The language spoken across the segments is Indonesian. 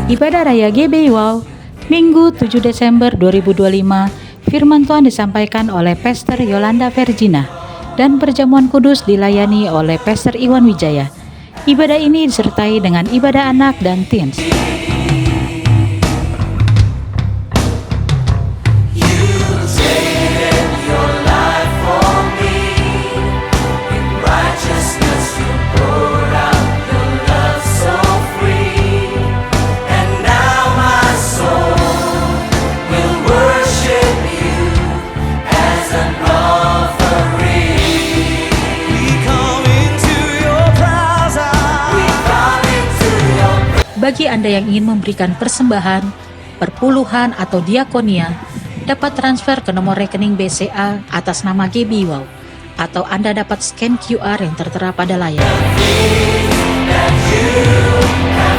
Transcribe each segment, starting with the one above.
Ibadah Raya GBI Wow, Minggu 7 Desember 2025, firman Tuhan disampaikan oleh Pastor Yolanda Vergina dan perjamuan kudus dilayani oleh Pastor Iwan Wijaya. Ibadah ini disertai dengan ibadah anak dan teens. Bagi Anda yang ingin memberikan persembahan, perpuluhan atau diakonia, dapat transfer ke nomor rekening BCA atas nama GBI Wow, atau Anda dapat scan QR yang tertera pada layar.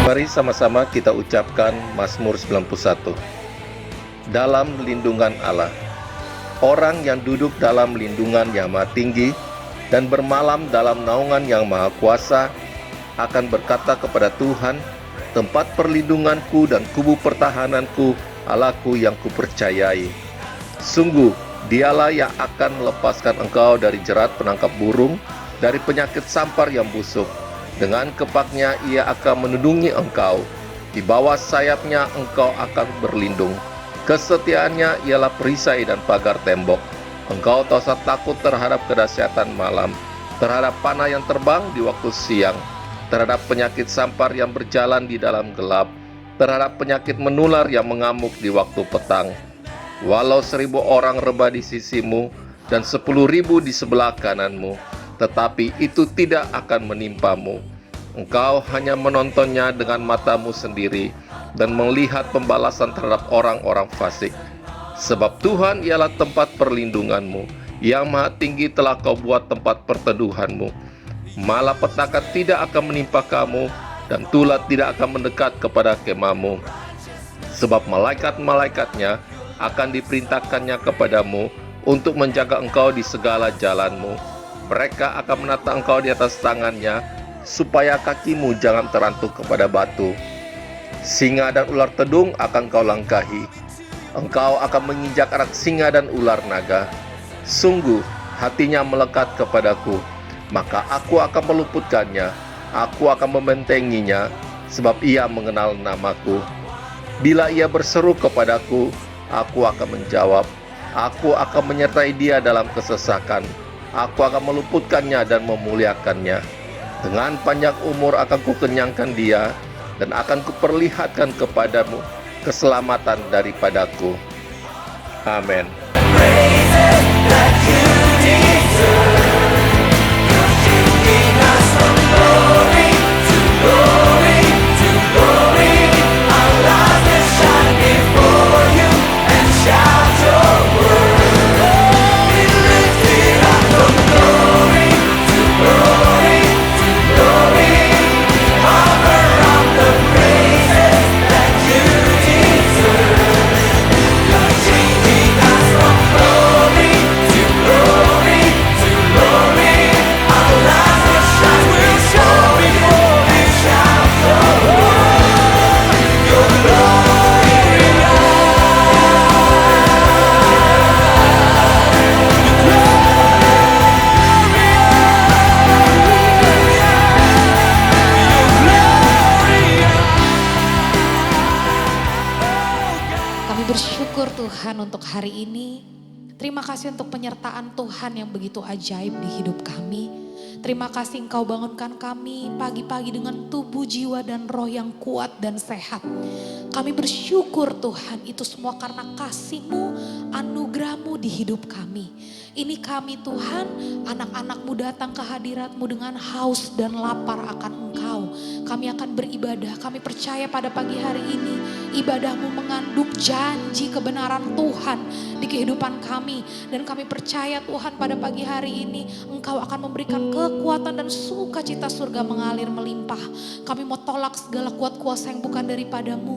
Mari sama-sama kita ucapkan Mazmur 91. Dalam lindungan Allah, orang yang duduk dalam lindungan yang maha tinggi dan bermalam dalam naungan yang maha kuasa akan berkata kepada Tuhan, tempat perlindunganku dan kubu pertahananku, Allahku yang kupercayai. Sungguh, dialah yang akan melepaskan engkau dari jerat penangkap burung, dari penyakit sampar yang busuk. Dengan kepaknya ia akan melindungi engkau. Di bawah sayapnya engkau akan berlindung. Kesetiaannya ialah perisai dan pagar tembok. Engkau tak usah takut terhadap kedahsyatan malam, terhadap panah yang terbang di waktu siang, terhadap penyakit sampar yang berjalan di dalam gelap, terhadap penyakit menular yang mengamuk di waktu petang. Walau 1.000 orang rebah di sisimu dan 10.000 di sebelah kananmu, tetapi itu tidak akan menimpamu. Engkau hanya menontonnya dengan matamu sendiri dan melihat pembalasan terhadap orang-orang fasik. Sebab Tuhan ialah tempat perlindunganmu, yang maha tinggi telah kau buat tempat perteduhanmu. Malapetaka tidak akan menimpa kamu, dan tulah tidak akan mendekat kepada kemahmu. Sebab malaikat-malaikatnya akan diperintahkannya kepadamu untuk menjaga engkau di segala jalanmu. Mereka akan menata engkau di atas tangannya, supaya kakimu jangan terantuk kepada batu. Singa dan ular tedung akan kau langkahi. Engkau akan menginjak anak singa dan ular naga. Sungguh, hatinya melekat kepadaku, maka aku akan meluputkannya, aku akan membentenginya, sebab ia mengenal namaku. Bila ia berseru kepadaku, aku akan menjawab. Aku akan menyertai dia dalam kesesakan. Aku akan meluputkannya dan memuliakannya. Dengan panjang umur akan kukenyangkan dia, dan akan kuperlihatkan kepadamu keselamatan daripadaku. Amin. Bersyukur Tuhan untuk hari ini. Terima kasih untuk penyertaan Tuhan yang begitu ajaib di hidup kami. Terima kasih Engkau bangunkan kami pagi-pagi dengan tubuh, jiwa, dan roh yang kuat dan sehat. Kami bersyukur Tuhan, itu semua karena kasih-Mu, anugerah-Mu di hidup kami. Ini kami Tuhan, anak-anak-Mu datang ke hadirat-Mu dengan haus dan lapar akan Engkau. Kami akan beribadah, kami percaya pada pagi hari ini ibadah-Mu mengandung janji kebenaran Tuhan di kehidupan kami. Dan kami percaya Tuhan pada pagi hari ini Engkau akan memberikan kekuatan dan sukacita surga mengalir melimpah. Kami mau tolak segala kuat kuasa yang bukan daripada-Mu.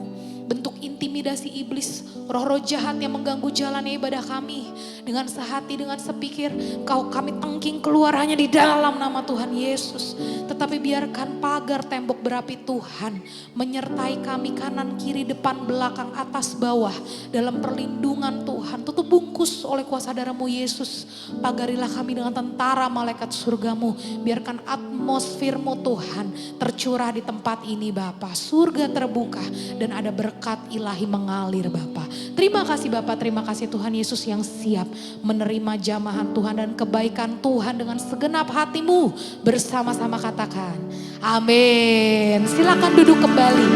bentuk intimidasi iblis, roh-roh jahat yang mengganggu jalannya ibadah kami. Dengan sehati, dengan sepikir, kami tengking keluar hanya di dalam nama Tuhan Yesus. Tetapi biarkan pagar tembok berapi Tuhan menyertai kami kanan, kiri, depan, belakang, atas, bawah. Dalam perlindungan Tuhan, tutup bungkus oleh kuasa darah-Mu Yesus. Pagarilah kami dengan tentara malaikat surga-Mu. Biarkan atmosfer-Mu Tuhan tercurah di tempat ini Bapa. Surga terbuka dan ada berkat ilahi mengalir Bapa. Terima kasih Bapa, terima kasih Tuhan Yesus yang siap menerima jamahan Tuhan dan kebaikan Tuhan dengan segenap hatimu. Bersama-sama katakan amin. Silakan duduk kembali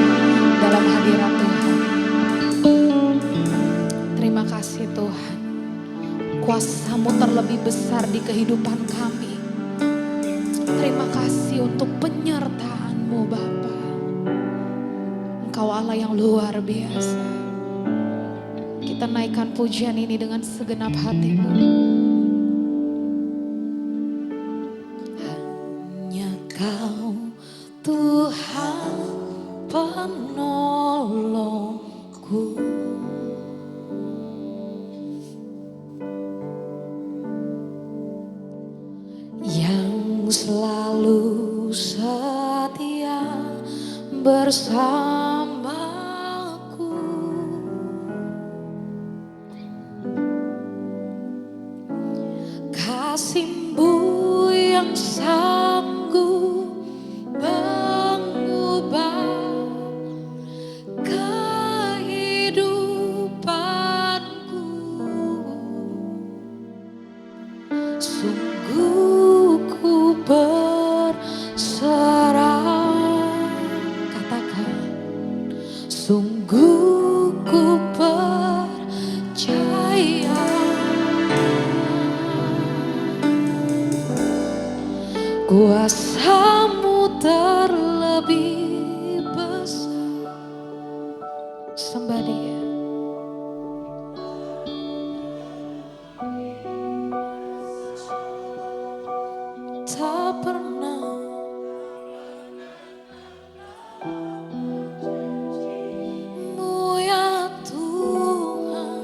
dalam hadirat Tuhan. Terima kasih Tuhan. Kuasa-Mu terlebih besar di kehidupan kami. Terima kasih untuk penyertaan-Mu Bapa. Engkau Allah yang luar biasa. Kita naikkan pujian ini dengan segenap hatimu. Hanya Kau Tuhan penolongku. Yang selalu setia bersamaku. Kasih-Mu yang sanggup mengubah kehidupanku. Sungguh ku berserah, katakan, sungguh ku percaya. Kuasa-Mu terlebih besar. Sembah Dia. Tak pernah Mu ya Tuhan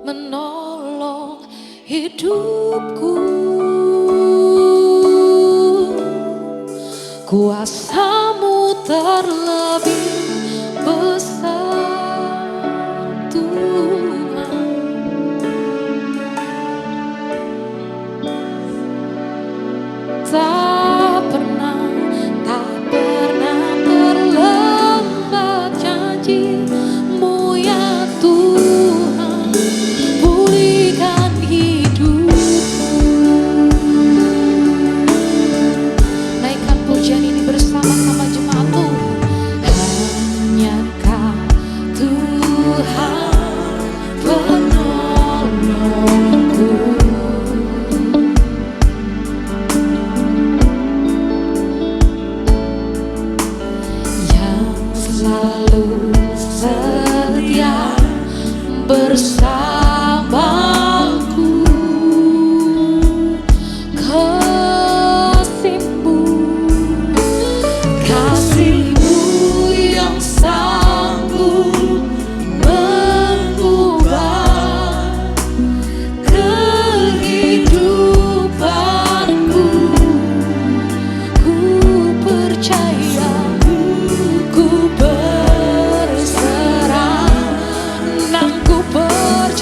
menolong hidupku. Kuasa-Mu terlebih besar Tuhan. Tak pernah terlambat janji-Mu ya Tuhan. Pulihkan hidupku. Naikkan pujian ini bersama-sama jemaat Tuhan. Hanya Kau Tuhan penolongku. Yang selalu setia bersamaku. Kasih-Mu yang sanggup mengubah kehidupanku. Ku percaya, ku berserah, dan ku percaya.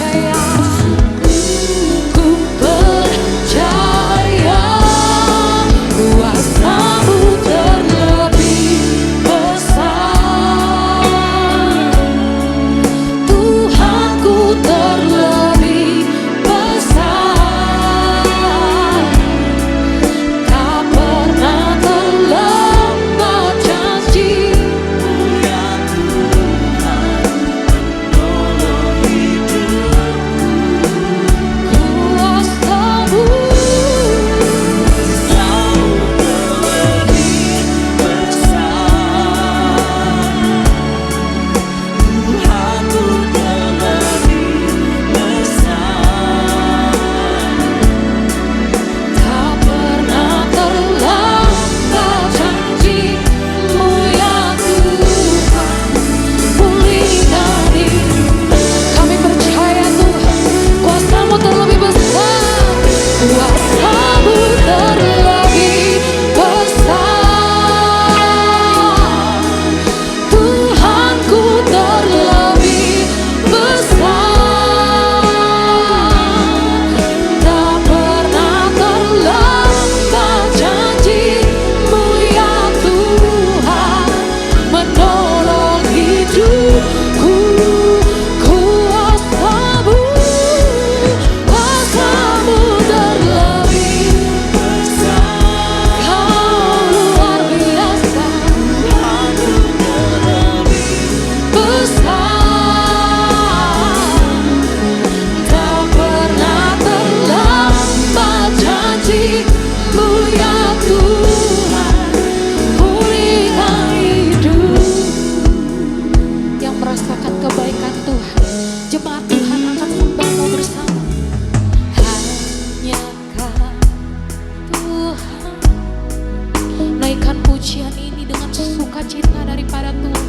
sukacita daripada Tuhan.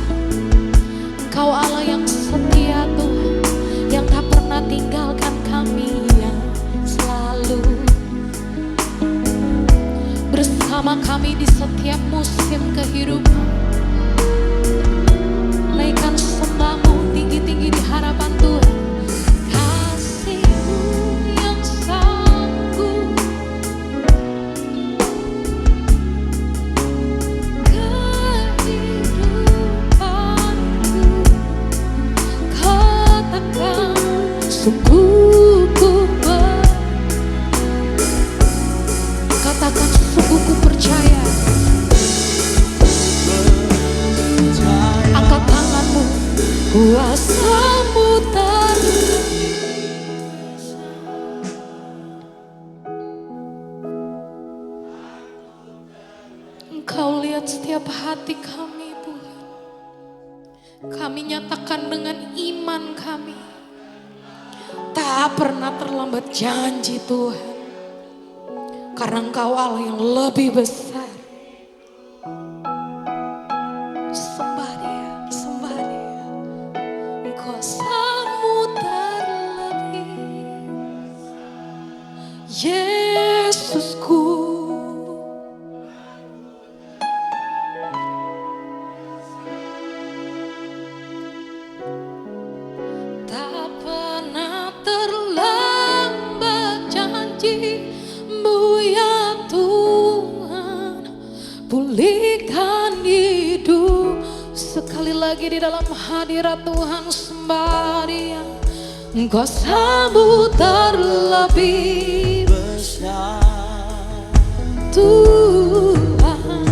Engkau Allah yang setia Tuhan, yang tak pernah tinggalkan kami, yang selalu bersama kami di setiap musim kehidupan. Naikkan sembahmu tinggi-tinggi di hadapan Tuhan. Kasih-Mu yang sanggup kehidupanku, katakan sungguh katakan sungguh ku percaya. Angkat tanganmu, kuasa-Mu Engkau lihat setiap hati kami Tuhan. Kami nyatakan dengan iman kami, tak pernah terlambat janji Tuhan. Karena Engkau Allah yang lebih besar. Sembah Dia, sembah Dia. Kuasa-Mu terlebih, Yesusku. Tak pernah terlambat janji-Mu ya Tuhan. Pulihkan hidup. Sekali lagi di dalam hadirat Tuhan, sembah Dia. Kuasa-Mu terlebih besar Tuhan.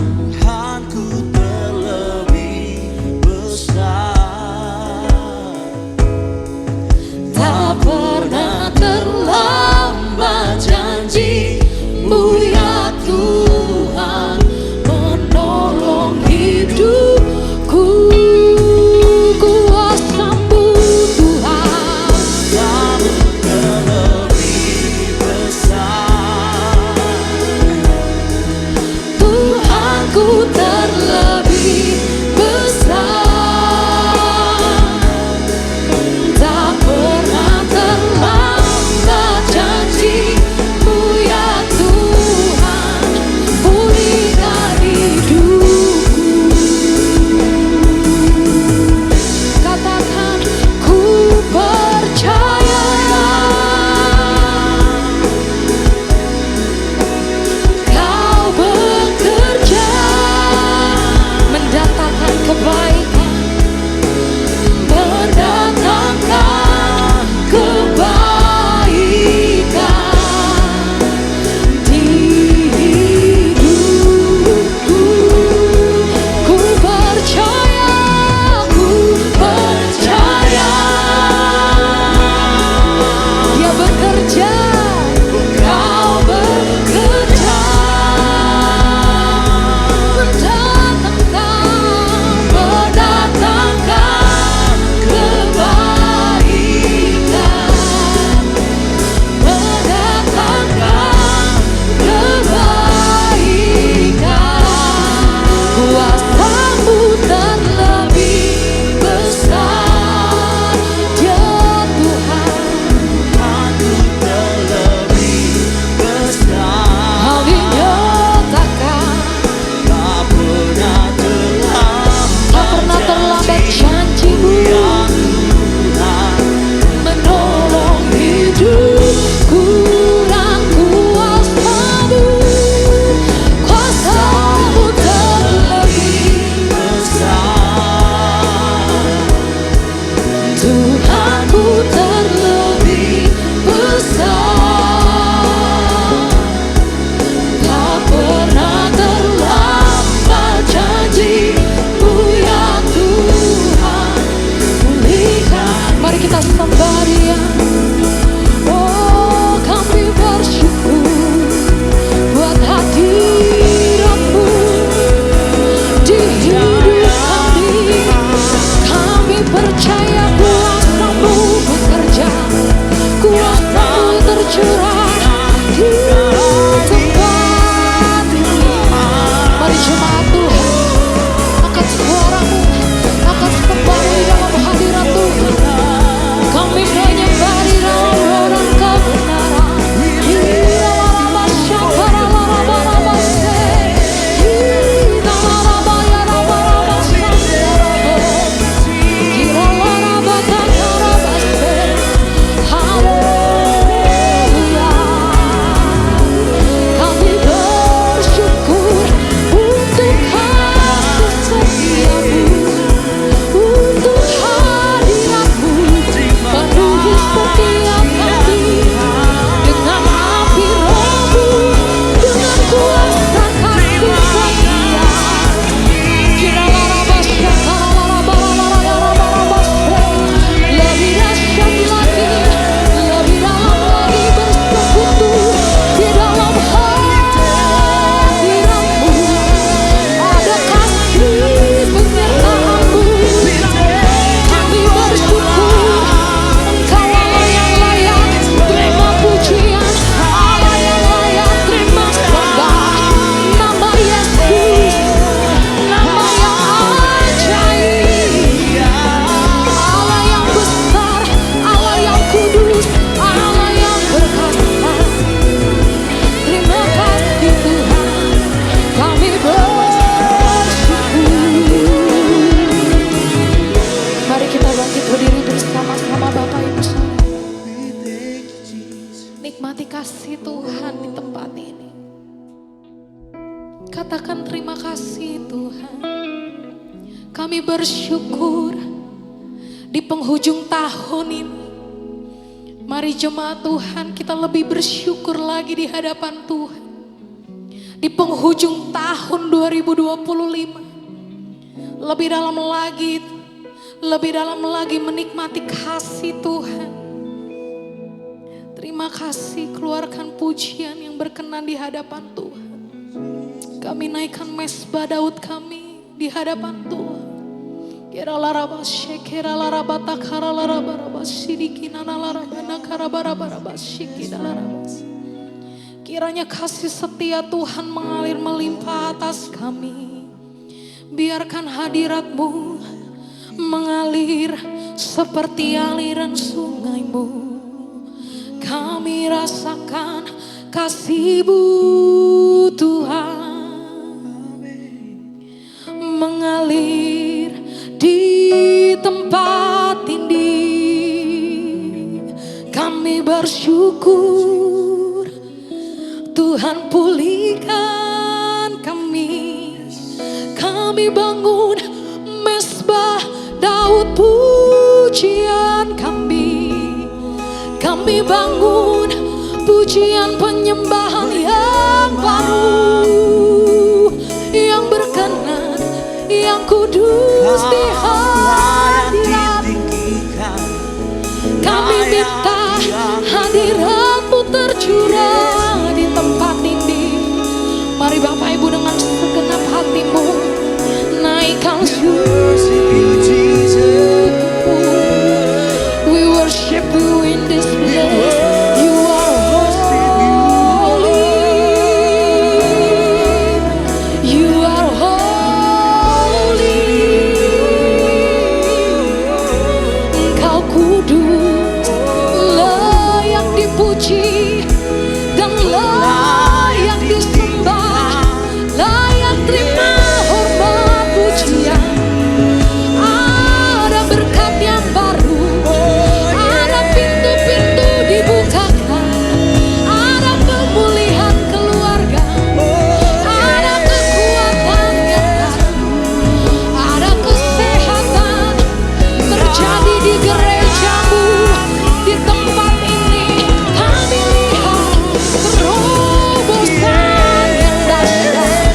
Tuhanku terlebih besar. Tak pernah terlambat janji-Mu ya Tuhan, menolong hidupku. Kuasa-Mu Tuhan, Kamu terlebih besar. kasih Tuhan di tempat ini. Katakan terima kasih Tuhan. Kami bersyukur di penghujung tahun ini. Mari jemaat Tuhan, kita lebih bersyukur lagi di hadapan Tuhan. Di penghujung tahun 2025. Lebih dalam lagi menikmati kasih Tuhan. Terima kasih, keluarkan pujian yang berkenan di hadapan Tuhan. Kami naikkan mesbah Daud kami di hadapan Tuhan. Kiranya kasih setia Tuhan mengalir melimpah atas kami. Biarkan hadirat-Mu mengalir seperti aliran sungai-Mu. Kami rasakan kasih-Mu Tuhan mengalir di tempat ini. Kami bersyukur Tuhan pulihkan kami. Kami bangun mesbah Daud pujian kami. Kami bangun pujian penyembahan yang baru, yang berkenan, yang kudus di hadirat. Kami minta hadirat-Mu tercurah di tempat ini. Mari Bapak Ibu dengan segenap hatimu naikkan We worship You in this place. You are holy. You are holy. Engkau kudus, layak dipuji dan layak disembah, layak terima hormat pujian. Ada berkat yang baru, ada pintu-pintu dibukakan, ada pemulihan keluarga, ada kekuatan yang baru, ada kesehatan terjadi di gereja-Mu. Di tempat ini kami lihat terobosan yang dahsyat.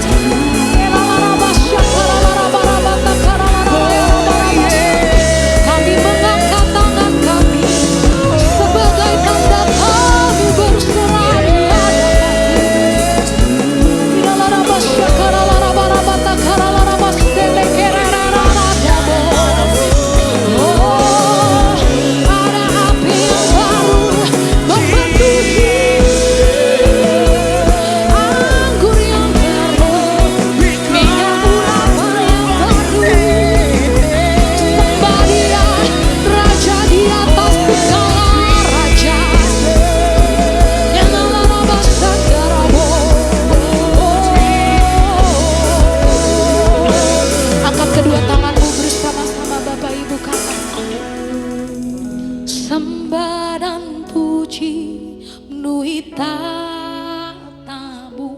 Kami mengangkat tangan kami sebagai tanda kami berserah di ada api yang baru membentuhi, anggur yang baru, minyak ulama yang baru. Sembah Dia, Raja di atas segala raja. Angkat kedua tanganmu bersama-sama Bapak Ibu katakan. Sembah dan puji menuhi tatamu.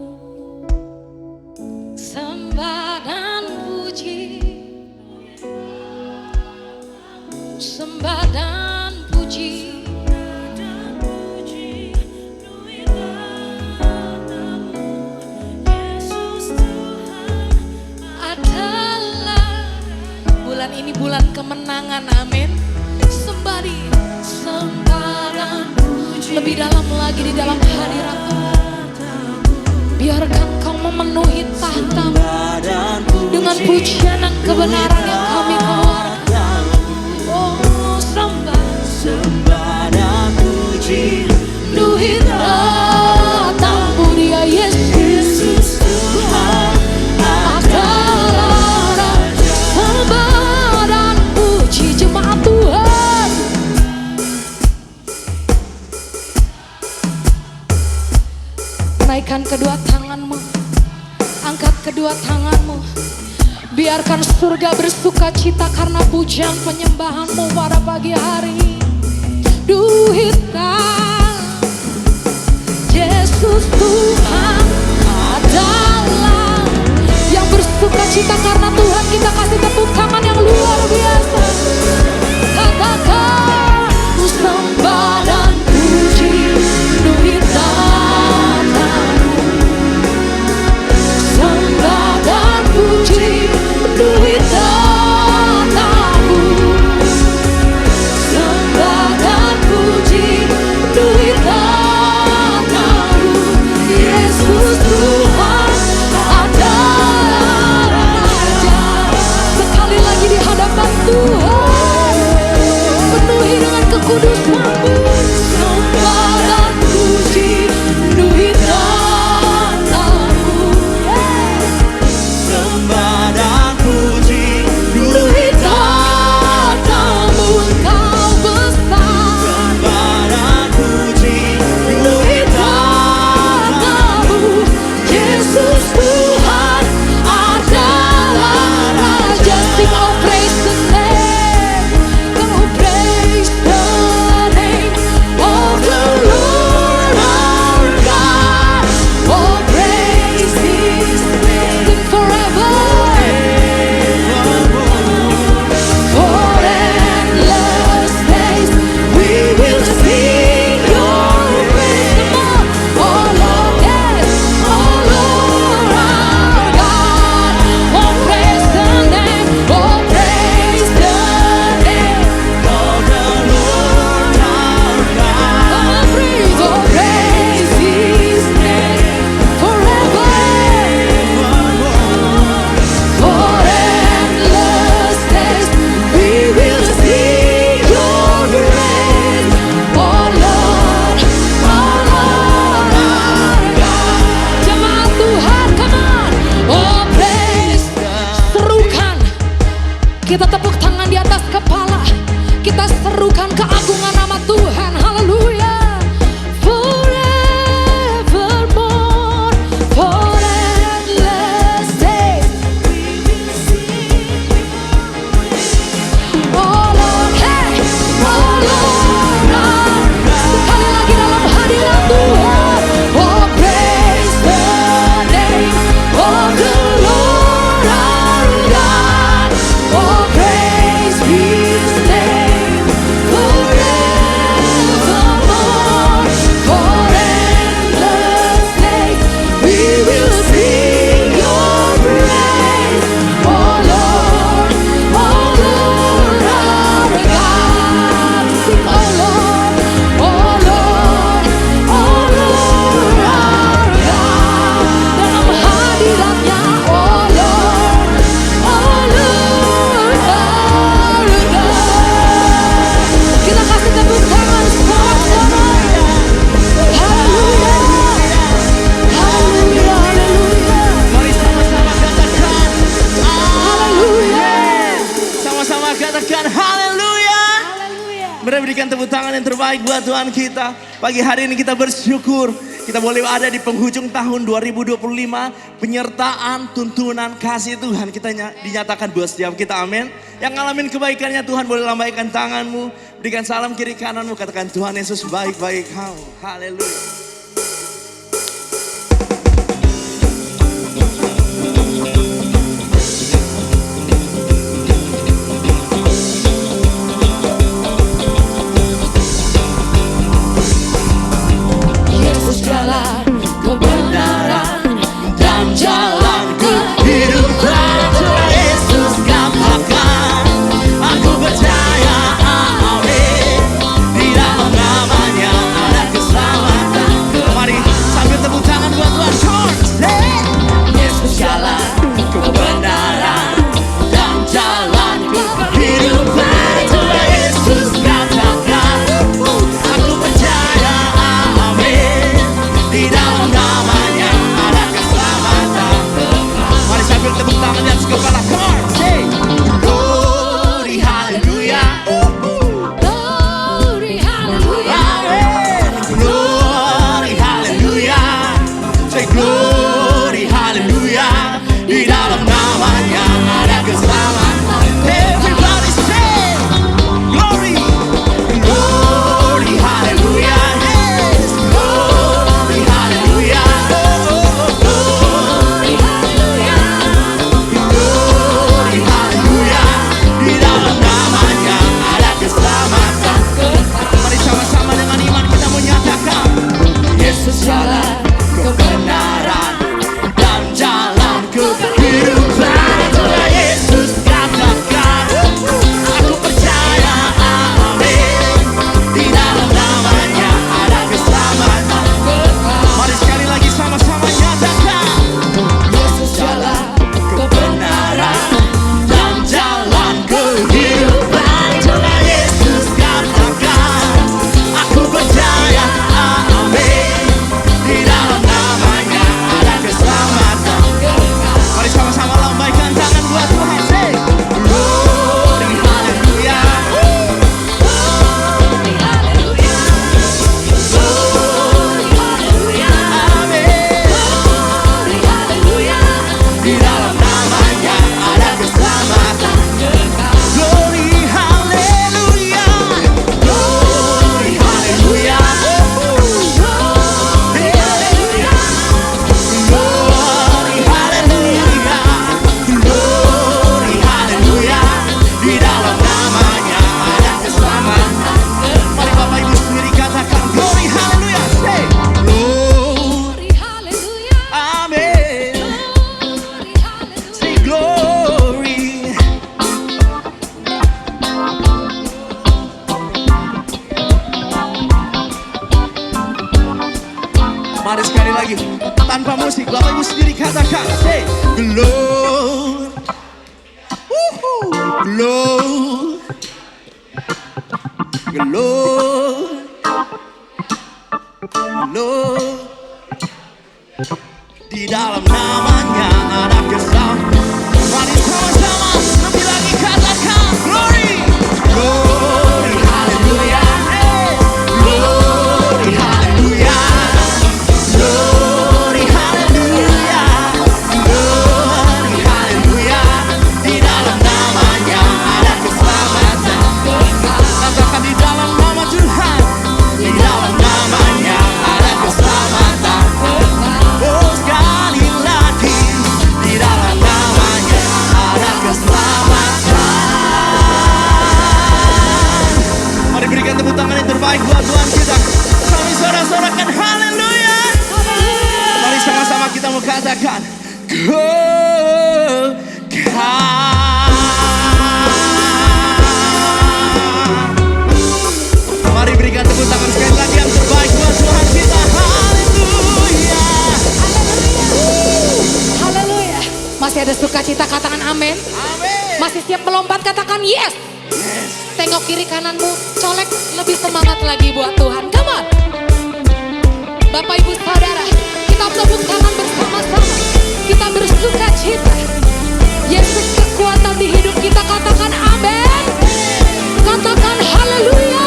Sembah dan puji, sembah dan puji. Adalah bulan ini bulan kemenangan, amin. Sembah Dia, sembah dan puji. Lebih dalam lagi di dalam hadirat Tuhan. Biarkan Kau memenuhi tahta-Mu dengan pujian dan kebenaran yang kami keluarkan. Oh, sembah dan puji menuhi tahta-Mu Dia Yesus Tuhan adalah Raja. Sembah dan puji jemaat Tuhan. Naikkan kedua tanganmu, angkat kedua tanganmu. Biarkan surga bersuka cita karena pujian penyembahanmu pada pagi hari. Duhita Yesus Tuhan adalah yang bersuka cita karena Tuhan. Kita kasih tepuk tangan yang luar biasa. Katakan sembah dan puji penuhi tanah. Sembah dan puji penuhi tanah-Mu. Sembah dan puji penuhi tanah-Mu. Yesus Tuhan adalah Raja. Sekali lagi di hadapan Tuhan, penuhi dengan kekudusan-Mu. Sembah dan puji penuhi tanah-Mu. Sembah dan puji Penuhi tanah-Mu, Engkau besar. Sembah dan puji Penuhi tanah-Mu, Yesus Tuhan adalah Raja. Sing, oh praise the name, come on praise the name of the Lord our God. Oh praise His name. Sing forever. For endless days we will sing your praise. Come on, oh Lord, yes, oh Lord our God. Oh praise the name, oh praise the name. of the Lord our God. Come on, praise, oh praise His name forever. For endless days we will sing your praise, oh Lord our God. Jemaat Tuhan, come on, oh praise. Serukan, kita tepuk tangan di atas kepala, kita serukan keagungan nama Tuhan. Haleluya. Forevermore, for endless days we will sing your praise. Oh Lord, hey, oh Lord our God. Sekali lagi dalam hadirat Tuhan. Oh praise the name of the Lord our God. Oh praise His name forevermore. For endless days we will sing your praise. Oh Lord our God. Sing, oh Lord, oh Lord, oh Lord our God. Dalam hadiratnya, oh Lord our God. Kita kasih tepuk tangan sama-sama. Haleluya, haleluya, haleluya, Mari sama-sama katakan haleluya, Sama-sama katakan haleluya. haleluya. Mari berikan tepuk tangan yang terbaik buat Tuhan kita. Pagi hari ini kita bersyukur kita boleh ada di penghujung tahun 2025. Penyertaan, tuntunan, kasih Tuhan kita dinyatakan buat setiap kita, amin. Yang ngalamin kebaikannya Tuhan boleh lambaikan tanganmu. Berikan salam kiri kananmu, katakan Tuhan Yesus baik-baik kamu. Haleluya. Yesus jalan kebenaran dan jalan Kehidupan Tuhan Yesus katakan, aku percaya, amin. Di dalam namanya ada keselamatan. lagi tanpa musik. Bapak Ibu sendiri katakan, say glory, glory, glory, glory. Di dalam namanya ada kesabaran. Mari sama-sama lebih lagi katakan glory, glory, haleluya, glory, haleluya, glory, haleluya, glory, haleluya. Di dalam namanya ada keselamatan. Katakan di dalam nama Tuhan, di dalam namanya ada keselamatan. Oh sekali lagi, di dalam namanya ada keselamatan. Mari berikan tepuk tangan yang terbaik buat Tuhan kita. Kami sorak-sorakan haleluya. Mari sama-sama kita mau katakan mari berikan tepuk tangan sekali lagi yang terbaik buat Tuhan kita. Haleluya. Haleluya. Masih ada sukacita, katakan amin. Amin. Masih siap melompat, katakan yes. Tengok kiri kananmu, colek lebih semangat lagi buat Tuhan. Come on. Bapak Ibu Saudara, kita tepuk tangan bersama-sama. Kita bersuka cita. Yesus kekuatan di hidup kita, katakan amin. Katakan haleluya.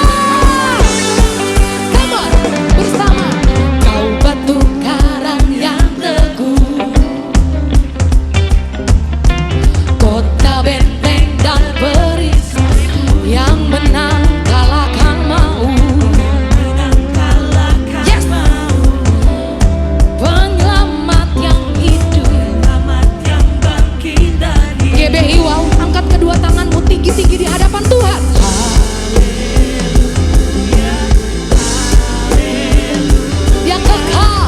Come on, bersama. Kau batu karang yang teguh, kota benteng dan perisai, yang menang kalahkan mau. Yes. Penyelamat yang hidup, GBI wow, angkat kedua tanganmu tinggi-tinggi di hadapan Tuhan. Yang kekal,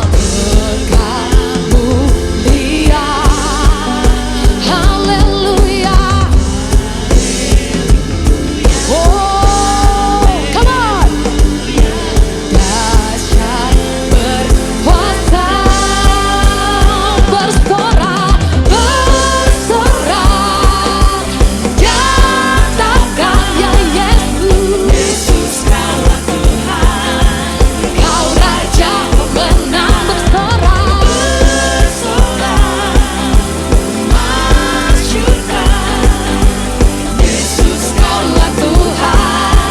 kekal mulia. Haleluya. Oh, come on. Dahsyat berkuasa, bersorak, bersorak. Katakan ya Yesus, kaulah Tuhan, Kau Raja pemenang, bersorak, masyurkan. Yesus kaulah Tuhan,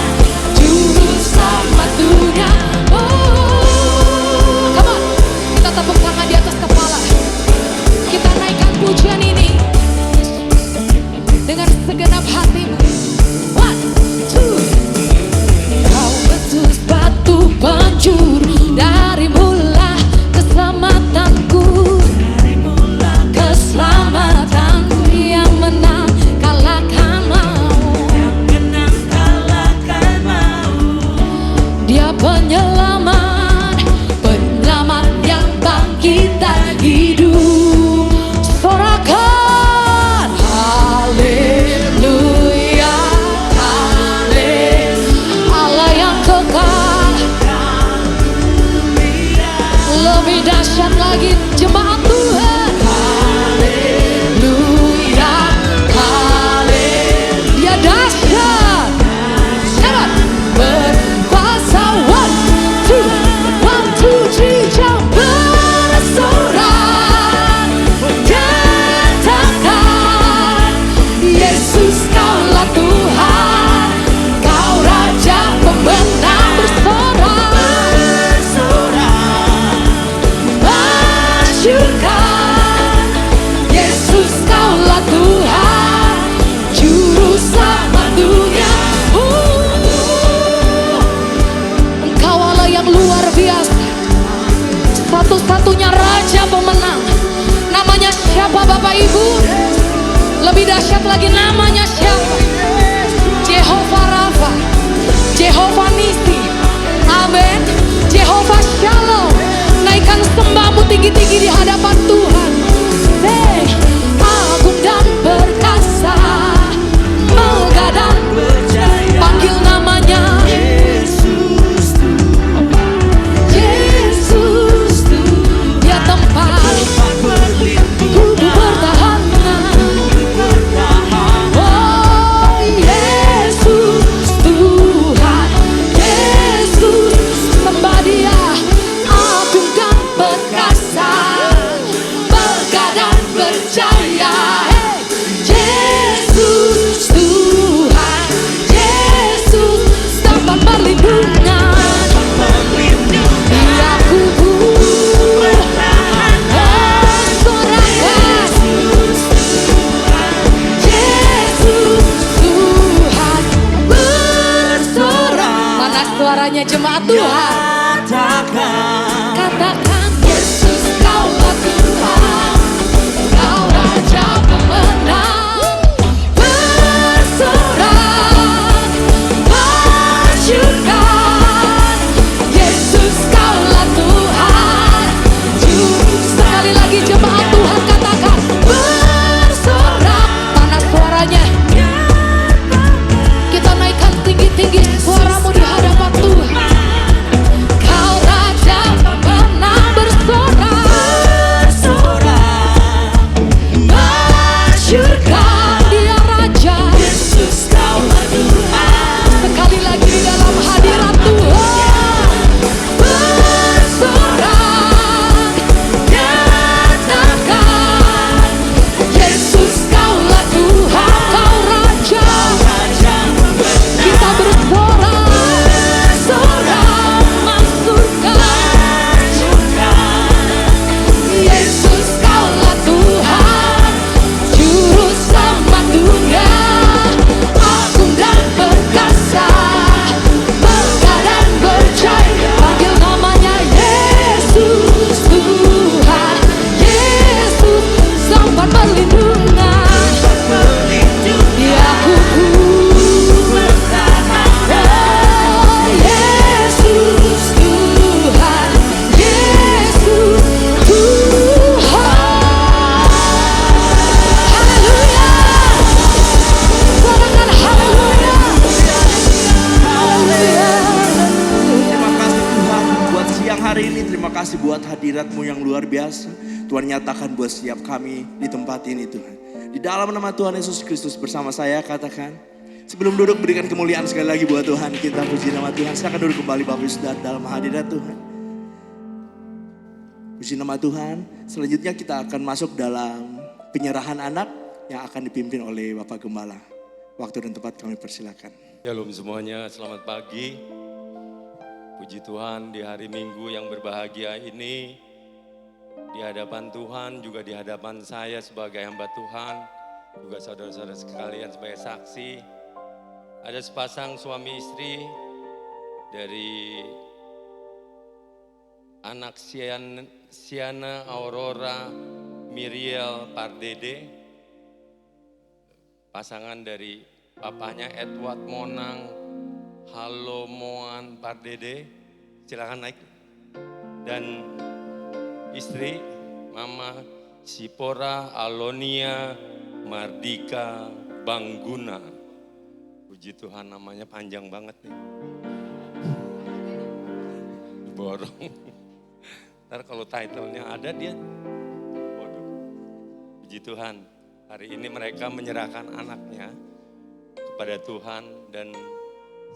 Juru Selamat dunia. Oh, come on, kita tepuk tangan di atas kepala. Kita naikkan pujian ini dengan segenap hatimu. One, two. Kau betus batu penjuru, darimulah keselamatanku, keselamatanku, yang menang kalahkan mau. Dia penyelamat, penyelamat yang bangkitkan hidup. Sorakan haleluya. suaranya jemaat Tuhan. Nyatakan Katakan Yesus kaulah Tuhan, Kau Raja pemenang, bersorak, masyurkan. Yesus kaulah Tuhan, juru. Sekali lagi jemaat Tuhan katakan bersorak. Mana suaranya? Kita naikkan tinggi-tinggi suaramu di hadapan Tuhan. Kau Raja pemenang, bersorak, masyurkan. Dia Raja. Yesus kaulah Tuhan. Sekali lagi di dalam hadirat Tuhan, bersorak, nyatakan Yesus kaulah Tuhan, Kau Raja. Kita bersorak, sorak, masyurkan. Yesus kaulah Tuhan, juru selamat dunia, agung dan perkasa, megah dan berjaya. Panggil namanya Yesus Tuhan, Yesus sampan perlindungan, Dia kuku bertahan. Oh Yesus Tuhan, Yesus Tuhan. Haleluya. Suarakan haleluya. Terima kasih Tuhan buat siang hari ini. Terima kasih buat hadirat-Mu yang luar biasa. Tuhan nyatakan buat setiap kami di tempat ini Tuhan. Di dalam nama Tuhan Yesus Kristus bersama saya katakan. Sebelum duduk berikan kemuliaan sekali lagi buat Tuhan. Kita puji nama Tuhan. Silakan duduk kembali Bapak Ibu Saudara dalam hadirat Tuhan. Puji nama Tuhan. Selanjutnya kita akan masuk dalam penyerahan anak yang akan dipimpin oleh Bapak Gembala. Waktu dan tempat kami persilakan. Shalom semuanya, selamat pagi. Puji Tuhan di hari Minggu yang berbahagia ini, di hadapan Tuhan, juga di hadapan saya sebagai hamba Tuhan, juga saudara-saudara sekalian sebagai saksi. Ada sepasang suami istri dari anak Siana Aurora Miriel Pardede, pasangan dari papanya Edward Monang Halomoan Pardede, silakan naik. Dan istri Mama Sipora Alonia Mardika Bangguna. Puji Tuhan, namanya panjang banget nih. Borong. Ntar kalau title-nya ada dia. Waduh. Puji Tuhan, hari ini mereka menyerahkan anaknya kepada Tuhan dan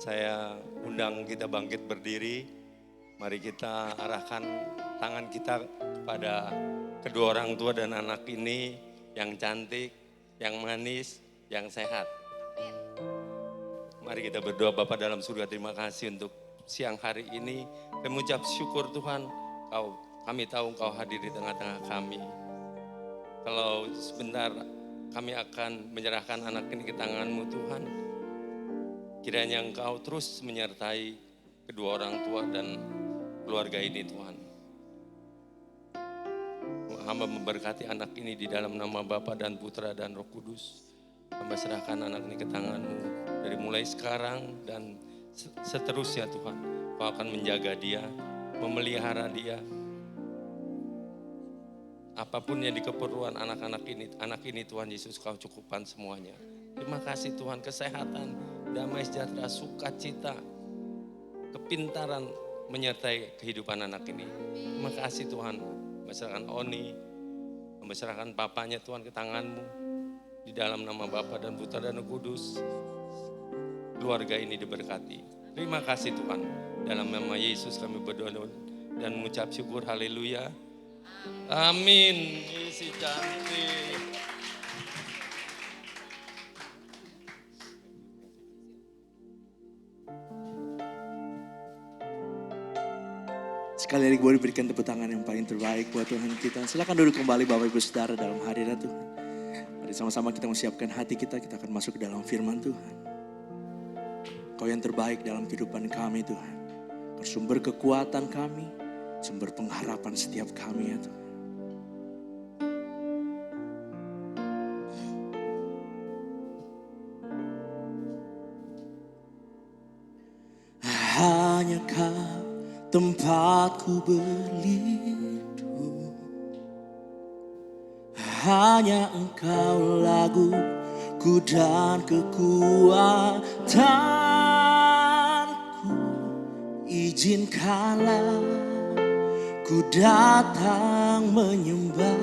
saya undang kita bangkit berdiri. Mari kita arahkan tangan kita kepada kedua orang tua dan anak ini yang cantik, yang manis, yang sehat. Mari kita berdoa. Bapa dalam surga, terima kasih untuk siang hari ini. Kami mengucap syukur Tuhan, kami tahu Engkau hadir di tengah-tengah kami. Kalau sebentar kami akan menyerahkan anak ini ke tangan-Mu Tuhan. Kiranya Engkau terus menyertai kedua orang tua dan keluarga ini Tuhan. Hamba memberkati anak ini di dalam nama Bapa dan Putra dan Roh Kudus. Hamba serahkan anak ini ke tangan-Mu dari mulai sekarang dan seterusnya Tuhan. Kau akan menjaga dia, memelihara dia. Apapun yang dikeperluan anak ini Tuhan Yesus Kau cukupkan semuanya. Terima kasih Tuhan, kesehatan, damai sejahtera, sukacita, kepintaran menyertai kehidupan anak ini. Terima kasih Tuhan. Serahkan Oni, serahkan papanya Tuhan ke tangan-Mu. Di dalam nama Bapa dan Putra dan Roh Kudus, keluarga ini diberkati. Terima kasih Tuhan. Dalam nama Yesus kami berdoa dan mengucap syukur. Haleluya. Amin. Isi cantik. Sekali lagi boleh berikan tepuk tangan yang paling terbaik buat Tuhan kita. Silakan duduk kembali Bapak Ibu Saudara dalam hadirat Tuhan. Mari sama-sama kita menyiapkan hati kita akan masuk ke dalam firman Tuhan. Kau yang terbaik dalam kehidupan kami Tuhan. bersumber kekuatan kami, sumber pengharapan setiap kami ya Tuhan. Hanya Kau tempatku berlindung, hanya Engkau laguku dan kekuatanku. Izinkanlah ku datang menyembah,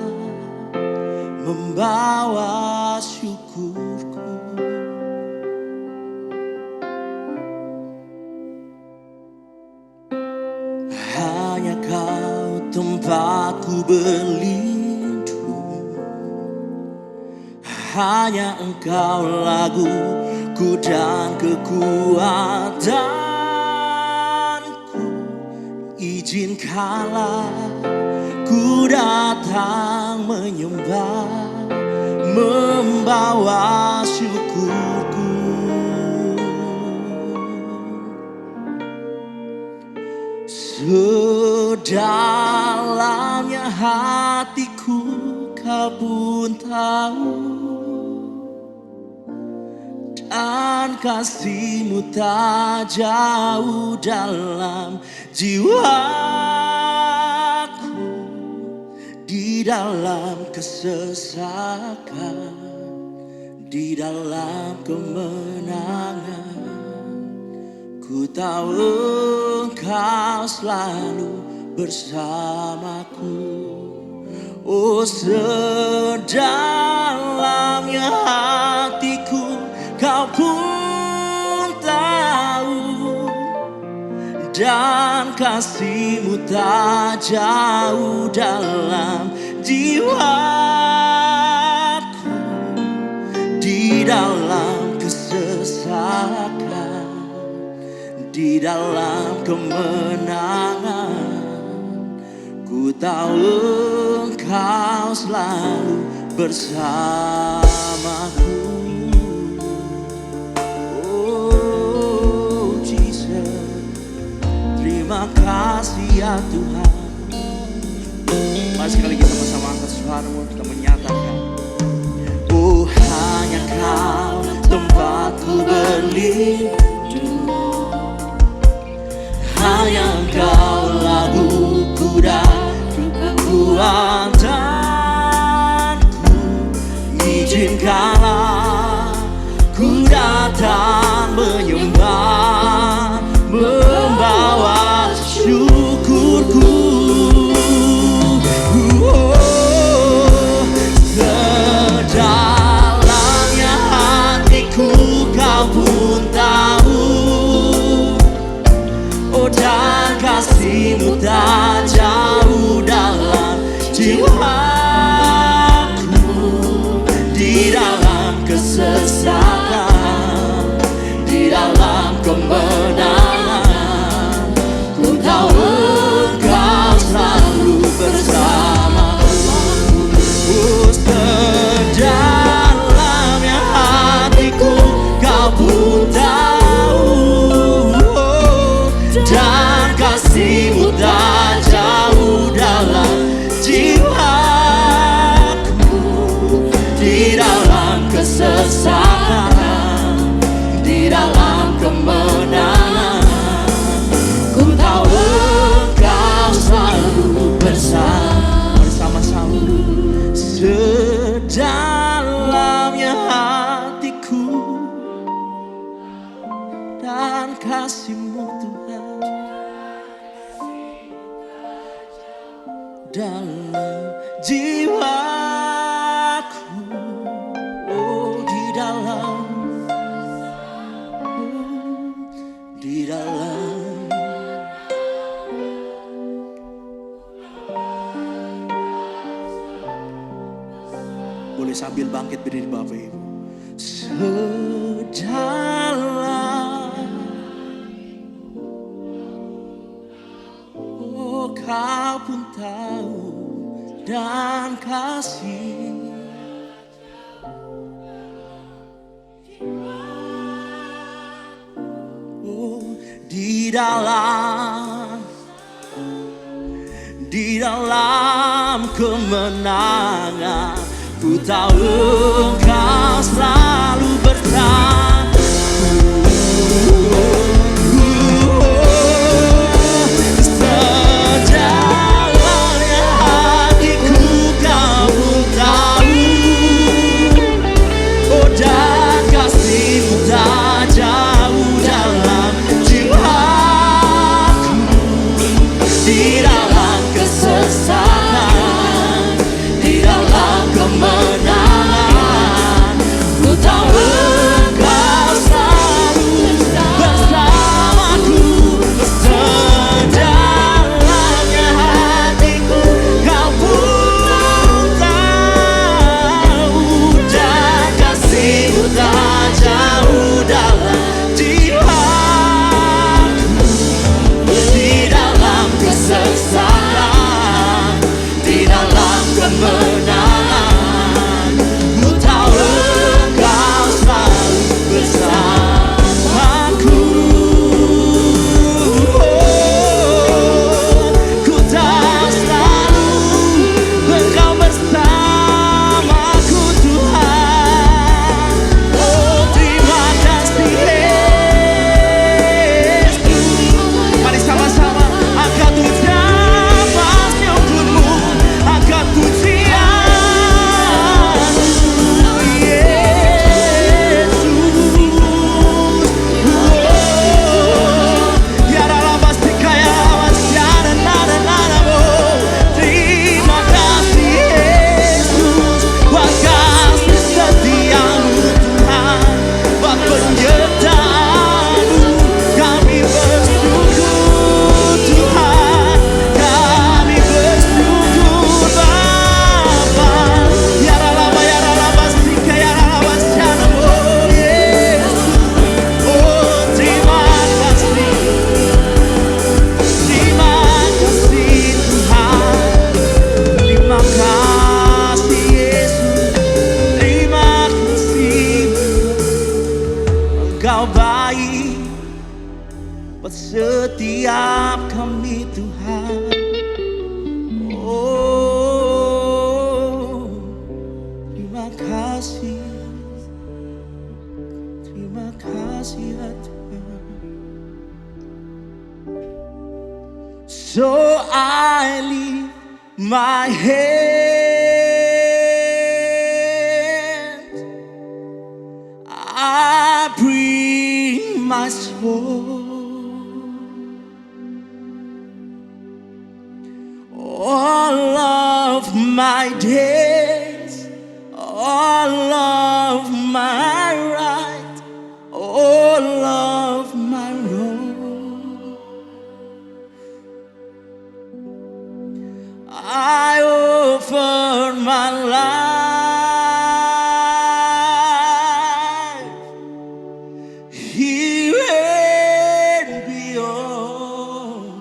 membawa syukurku. Hanya Kau tempatku berlindung, hanya Engkau laguku dan kekuatanku. Izinkanlah ku datang menyembah, membawa syukurku. Sedalamnya hatiku Kau pun tahu, dan kasih-Mu tak jauh dalam jiwaku. Di dalam kesesakan, di dalam kemenangan, ku tahu Engkau selalu bersamaku. Oh, sedalamnya hatiku Kau pun tahu, dan kasih-Mu tak jauh dalam jiwaku. Di dalam kesesakan, di dalam kemenangan, ku tahu Engkau selalu bersamaku. Oh Jesus, terima kasih ya Tuhan. Mari sekali kita bersama angkat suara-Mu, kita menyatakan, oh hanya Kau tempatku berlindung, hanya Engkau laguku dan kekuatanku. Izinkanlah ku datang menyembah, membawa syukurku. Sedalamnya hatiku Kau pun tahu, oh dan kasih-Mu tak jauh dalam jiwaku. Di dalam kesesakan, di dalam kemenangan, ku tahu Engkau selalu bersamaku. Oh, sedalamnya hatiku Kau pun tahu, dan kasih-Mu tak jauh dalam jiwaku. Di dalam kesesakan, di dalam kemenangan, ku tahu Engkau selalu bersama-sama. Sedalamnya hatiku dan kasih-Mu Tuhan, dalam jiwaku. Oh di dalam, di dalam. Boleh sambil bangkit berdiri Bapak Ibu. Sedalam, oh Kau pun tahu, dan kasih. Oh di dalam dalam kemenangan. Ku tahu Engkau selalu bersama. Sejalannya hatiku Kau tahu, oh dan kasih-Mu tak jauh dalam jiwaku. Di dalam kesesakan, di dalam kemenangan, ku tahu Engkau selalu bersamaku. Sejalannya hatiku Kau pun tahu, dan kasih-Mu tak jauh dalam jiwaku. Di dalam kesesakan, di dalam kemenangan, ku tahu Engkau selalu bersamaku. Ku tahu selalu Engkau bersamaku Tuhan. Oh terima kasih Yesus. Mari sama-sama angkat ucapan syukur-Mu, angkat pujian-Mu, Yesus. Ya Ralabas dikaya wasyana nada-nada-Mu. Terima kasih Yesus, buat kasih setia-Mu Tuhan, buat penyertaan-Mu. Kami bersyukur Tuhan, kami bersyukur Bapa. Ya Ralabas dikaya wasyana-Mu, Yesus. Oh terima kasih Tuhan, terima kasih Yesus, terima kasih. Engkau baik buat setiap kami Tuhan. Oh terima kasih ya Tuhan. So I lift my hands, I bring my soul, all of my days, all of my right, all of my wrong. I offer my life here and beyond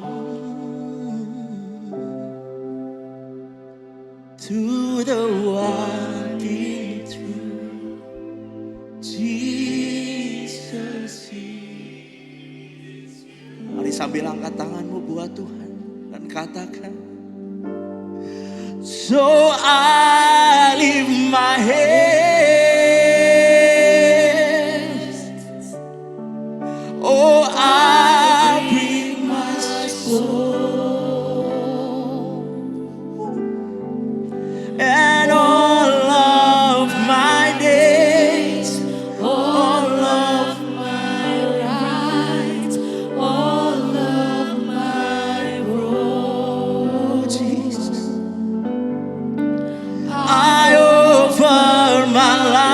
to the one in true Jesus. Mari sambil angkat tanganmu buat Tuhan dan katakan, so I lift my hands, oh I bring my soul, and all of my days, all of my rights, all of my wrongs, Jesus. I offer my life,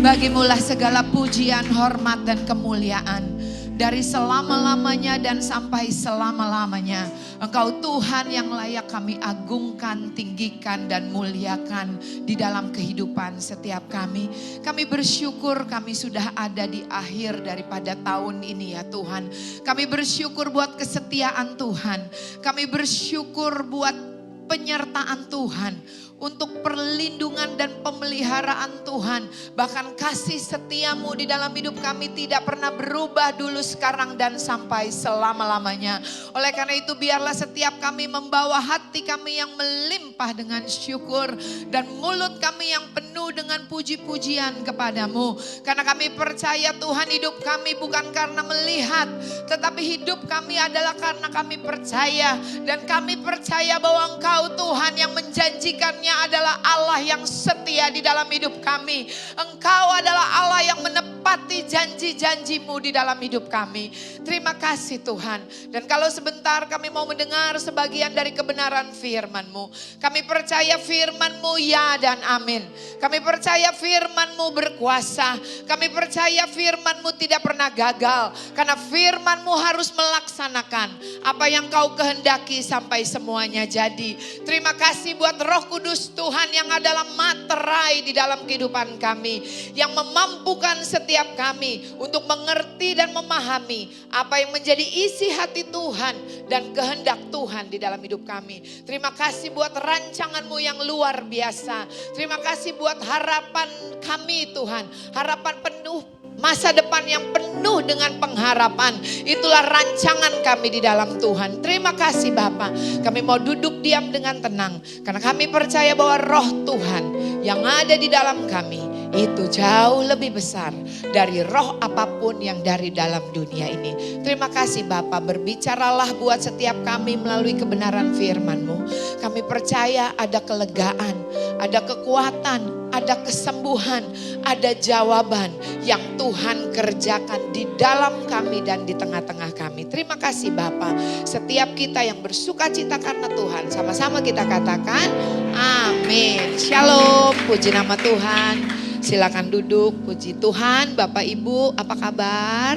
Bagimulah segala pujian, hormat, dan kemuliaan. Dari selama-lamanya dan sampai selama-lamanya. Engkau Tuhan yang layak kami agungkan, tinggikan, dan muliakan di dalam kehidupan setiap kami. Kami bersyukur kami sudah ada di akhir daripada tahun ini ya Tuhan. Kami bersyukur buat kesetiaan Tuhan. Kami bersyukur buat penyertaan Tuhan. Untuk perlindungan dan pemeliharaan Tuhan. Bahkan kasih setiamu di dalam hidup kami tidak pernah berubah dulu, sekarang, dan sampai selama-lamanya. Oleh karena itu biarlah setiap kami membawa hati kami yang melimpah dengan syukur. Dan mulut kami yang penuh dengan puji-pujian kepadamu. Karena kami percaya Tuhan, hidup kami bukan karena melihat. Tetapi hidup kami adalah karena kami percaya. Dan kami percaya bahwa Engkau Tuhan yang menjanjikan adalah Allah yang setia di dalam hidup kami. Engkau adalah Allah yang menepati janji-janjimu di dalam hidup kami. Terima kasih Tuhan. Dan kalau sebentar kami mau mendengar sebagian dari kebenaran firman-Mu. Kami percaya firman-Mu ya dan amin. Kami percaya firman-Mu berkuasa. Kami percaya firman-Mu tidak pernah gagal. Karena firman-Mu harus melaksanakan apa yang Kau kehendaki sampai semuanya jadi. Terima kasih buat Roh Kudus Tuhan yang adalah materai di dalam kehidupan kami. Yang memampukan setiap kami untuk mengerti dan memahami apa yang menjadi isi hati Tuhan dan kehendak Tuhan di dalam hidup kami. Terima kasih buat rancangan-Mu yang luar biasa. Terima kasih buat harapan kami Tuhan. Harapan penuh, masa depan yang penuh dengan pengharapan. Itulah rancangan kami di dalam Tuhan. Terima kasih Bapa. Kami mau duduk diam dengan tenang. Karena kami percaya bahwa roh Tuhan yang ada di dalam kami itu jauh lebih besar dari roh apapun yang dari dalam dunia ini. Terima kasih Bapa, berbicaralah buat setiap kami melalui kebenaran firman-Mu. Kami percaya ada kelegaan, ada kekuatan, ada kesembuhan, ada jawaban yang Tuhan kerjakan di dalam kami dan di tengah-tengah kami. Terima kasih Bapa. Setiap kita yang bersuka cita karena Tuhan, sama-sama kita katakan amin. Shalom, puji nama Tuhan. Silakan duduk, puji Tuhan. Bapak Ibu, apa kabar?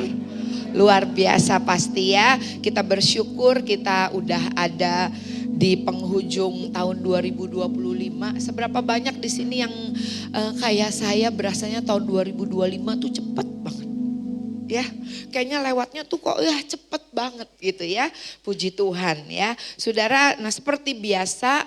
Luar biasa pasti ya. Kita bersyukur kita udah ada di penghujung tahun 2025. Seberapa banyak di sini yang kayak saya berasanya tahun 2025 tuh cepet banget. Ya, kayaknya lewatnya tuh kok ya cepet banget gitu ya. Puji Tuhan ya. Saudara, nah seperti biasa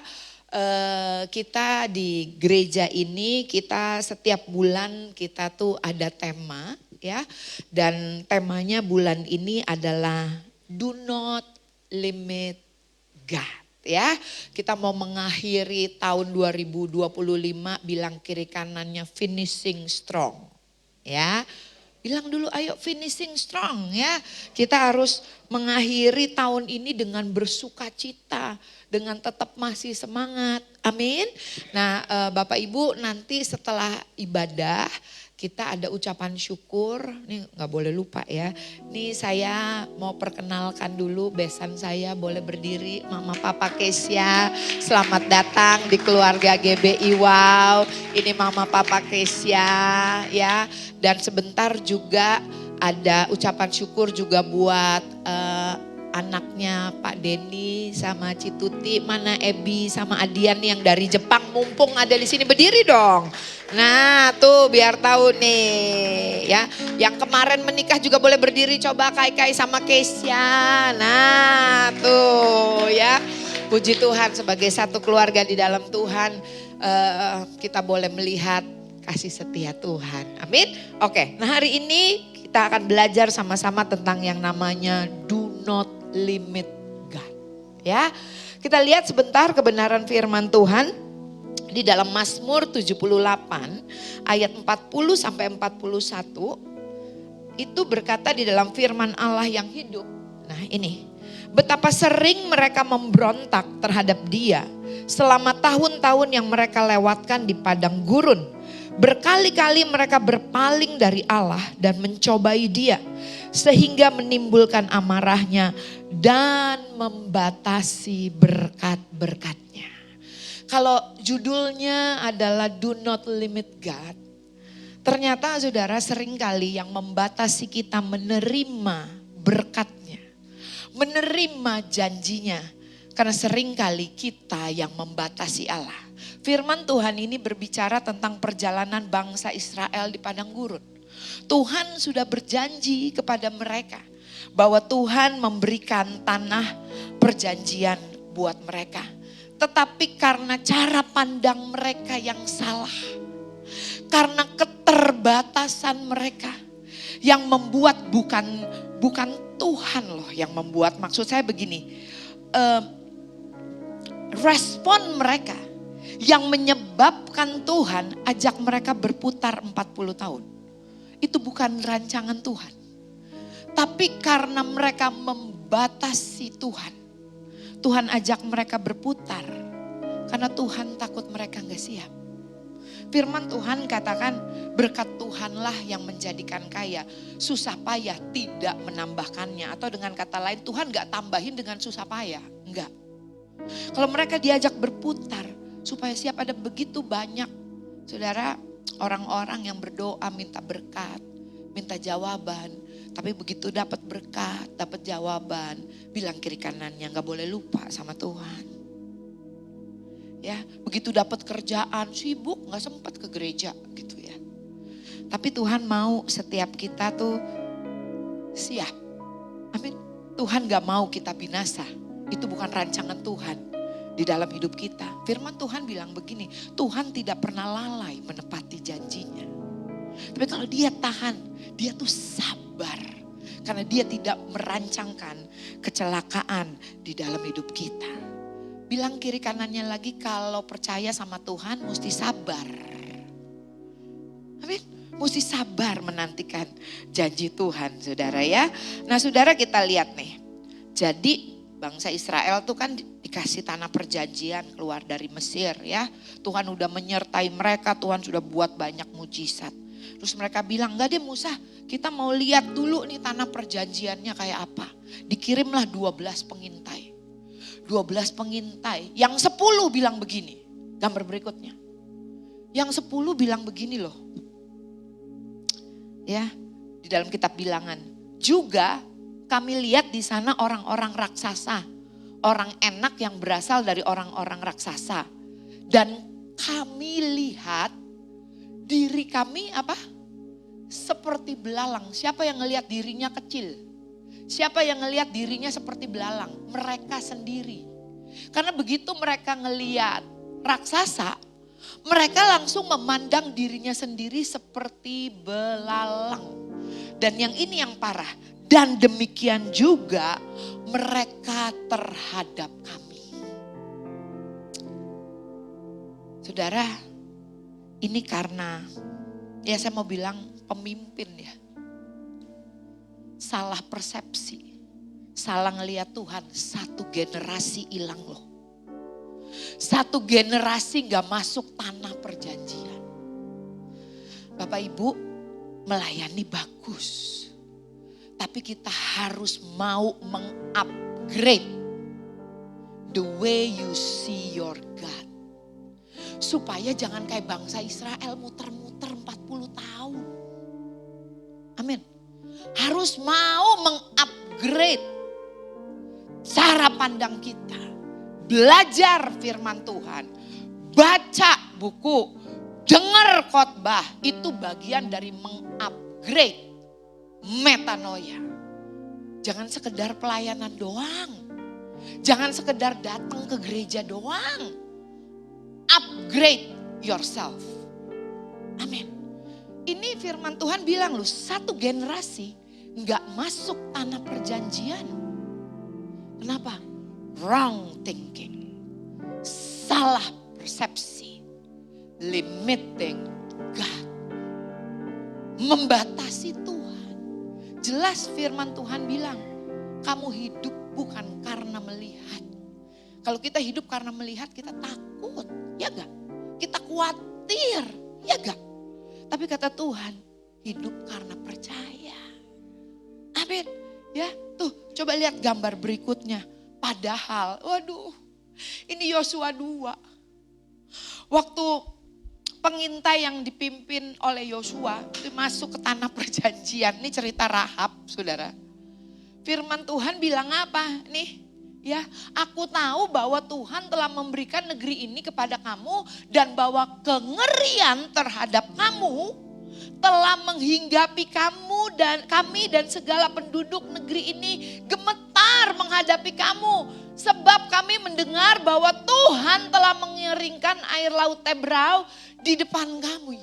kita di gereja ini kita setiap bulan kita tuh ada tema ya. Dan temanya bulan ini adalah Do Not Limit God. Ya, kita mau mengakhiri tahun 2025 bilang kiri kanannya finishing strong. Ya, bilang dulu ayo finishing strong ya. Kita harus mengakhiri tahun ini dengan bersuka cita, dengan tetap masih semangat. Amin. Nah, Bapak Ibu nanti setelah ibadah kita ada ucapan syukur, nih gak boleh lupa ya. Nih saya mau perkenalkan dulu besan saya, boleh berdiri. Mama Papa Kesia, selamat datang di keluarga GBI Wow. Ini Mama Papa Kesia ya. Dan sebentar juga ada ucapan syukur juga buat anaknya Pak Denny sama Cituti. Mana Ebi sama Adian yang dari Jepang, mumpung ada di sini berdiri dong. Nah tuh biar tahu nih ya. Yang kemarin menikah juga boleh berdiri, coba Kai sama Kesia. Nah tuh ya. Puji Tuhan sebagai satu keluarga di dalam Tuhan kita boleh melihat kasih setia Tuhan. Amin. Oke, nah hari ini kita akan belajar sama-sama tentang yang namanya Do Not Limit God. Ya, kita lihat sebentar kebenaran firman Tuhan di dalam Mazmur 78 ayat 40 sampai 41. Itu berkata di dalam firman Allah yang hidup. Nah ini, betapa sering mereka memberontak terhadap Dia selama tahun-tahun yang mereka lewatkan di padang gurun. Berkali-kali mereka berpaling dari Allah dan mencobai Dia sehingga menimbulkan amarahnya dan membatasi berkat-berkatnya. Kalau judulnya adalah Do Not Limit God, Ternyata saudara, seringkali yang membatasi kita menerima berkatnya, menerima janjinya, karena seringkali kita yang membatasi Allah. Firman Tuhan ini berbicara tentang perjalanan bangsa Israel di padang gurun. Tuhan sudah berjanji kepada mereka bahwa Tuhan memberikan tanah perjanjian buat mereka. Tetapi karena cara pandang mereka yang salah, karena keterbatasan mereka yang membuat bukan Tuhan loh yang membuat. Maksud saya begini, respon mereka yang menyebabkan Tuhan ajak mereka berputar 40 tahun. Itu bukan rancangan Tuhan. Tapi karena mereka membatasi Tuhan, Tuhan ajak mereka berputar. Karena Tuhan takut mereka gak siap. Firman Tuhan katakan berkat Tuhanlah yang menjadikan kaya. Susah payah tidak menambahkannya. Atau dengan kata lain Tuhan gak tambahin dengan susah payah. Enggak. Kalau mereka diajak berputar supaya siap, ada begitu banyak saudara orang-orang yang berdoa minta berkat, minta jawaban. Tapi begitu dapat berkat, dapat jawaban, bilang kiri kanannya gak boleh lupa sama Tuhan. Ya, begitu dapat kerjaan, sibuk gak sempat ke gereja gitu ya. Tapi Tuhan mau setiap kita tuh siap. Amin. Tuhan gak mau kita binasa. Itu bukan rancangan Tuhan di dalam hidup kita. Firman Tuhan bilang begini, Tuhan tidak pernah lalai menepati janjinya. Tapi kalau dia tahan, dia tuh sabar. Karena dia tidak merancangkan kecelakaan di dalam hidup kita. Bilang kiri kanannya lagi, kalau percaya sama Tuhan mesti sabar. Amin. Mesti sabar menantikan janji Tuhan, saudara ya. Nah saudara, kita lihat nih. Jadi bangsa Israel tuh kan dikasih tanah perjanjian keluar dari Mesir ya. Tuhan udah menyertai mereka, Tuhan sudah buat banyak mujizat. Terus mereka bilang, enggak deh Musa, kita mau lihat dulu nih tanah perjanjiannya kayak apa. Dikirimlah 12 pengintai. 12 pengintai, yang 10 bilang begini. Gambar berikutnya. Yang 10 bilang begini loh. Ya, di dalam kitab Bilangan. Juga kami lihat di sana orang-orang raksasa. Orang enak yang berasal dari orang-orang raksasa. Dan kami lihat diri kami apa? Seperti belalang. Siapa yang ngelihat dirinya kecil? Siapa yang ngelihat dirinya seperti belalang? Mereka sendiri. Karena begitu mereka ngelihat raksasa, mereka langsung memandang dirinya sendiri seperti belalang. Dan yang ini yang parah. Dan demikian juga mereka terhadap kami. Saudara, ini karena ya saya mau bilang pemimpin ya. Salah persepsi, salah ngelihat Tuhan, satu generasi hilang loh. Satu generasi gak masuk tanah perjanjian. Bapak Ibu melayani bagus. Tapi kita harus mau mengupgrade the way you see your God. Supaya jangan kayak bangsa Israel muter-muter 40 tahun. Amin. Harus mau mengupgrade cara pandang kita. Belajar firman Tuhan. Baca buku. Dengar khotbah. Itu bagian dari mengupgrade metanoia. Jangan sekedar pelayanan doang. Jangan sekedar datang ke gereja doang. Upgrade yourself. Amin. Ini firman Tuhan bilang loh, satu generasi gak masuk tanah perjanjian. Kenapa? Wrong thinking. Salah persepsi. Limiting God. Membatasi Tuhan. Jelas firman Tuhan bilang, kamu hidup bukan karena melihat. Kalau kita hidup karena melihat, kita takut, ya gak? Kita khawatir, ya gak? Tapi kata Tuhan, hidup karena percaya. Amin. Ya, tuh coba lihat gambar berikutnya. Padahal, waduh, ini Yosua 2. Waktu pengintai yang dipimpin oleh Yosua itu masuk ke tanah perjanjian. Ini cerita Rahab, saudara. Firman Tuhan bilang apa? Nih, ya, aku tahu bahwa Tuhan telah memberikan negeri ini kepada kamu dan bahwa kengerian terhadap kamu telah menghinggapi kamu dan kami dan segala penduduk negeri ini gemetar menghadapi kamu. Sebab kami mendengar bahwa Tuhan telah mengeringkan air laut Tebrau di depan kamu.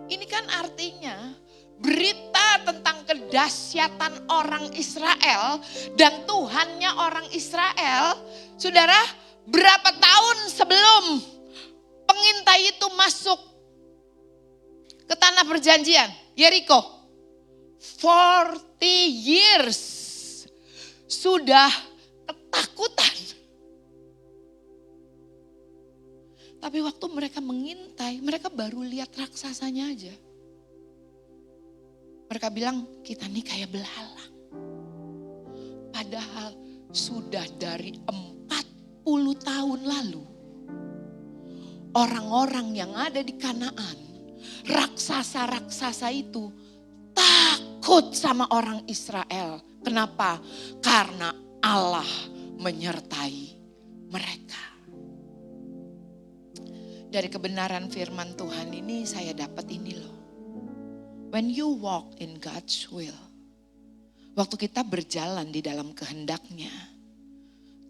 Ini kan artinya berita tentang kedahsyatan orang Israel dan Tuhannya orang Israel. Saudara, berapa tahun sebelum pengintai itu masuk ke tanah perjanjian, Yeriko? 40 years. Sudah ketakutan. Tapi waktu mereka mengintai, mereka baru lihat raksasanya aja. Mereka bilang, kita nih kayak belalang. Padahal sudah dari 40 tahun lalu, orang-orang yang ada di Kanaan, raksasa-raksasa itu takut sama orang Israel. Kenapa? Karena Allah menyertai mereka. Dari kebenaran firman Tuhan ini saya dapat ini loh. When you walk in God's will, waktu kita berjalan di dalam kehendaknya,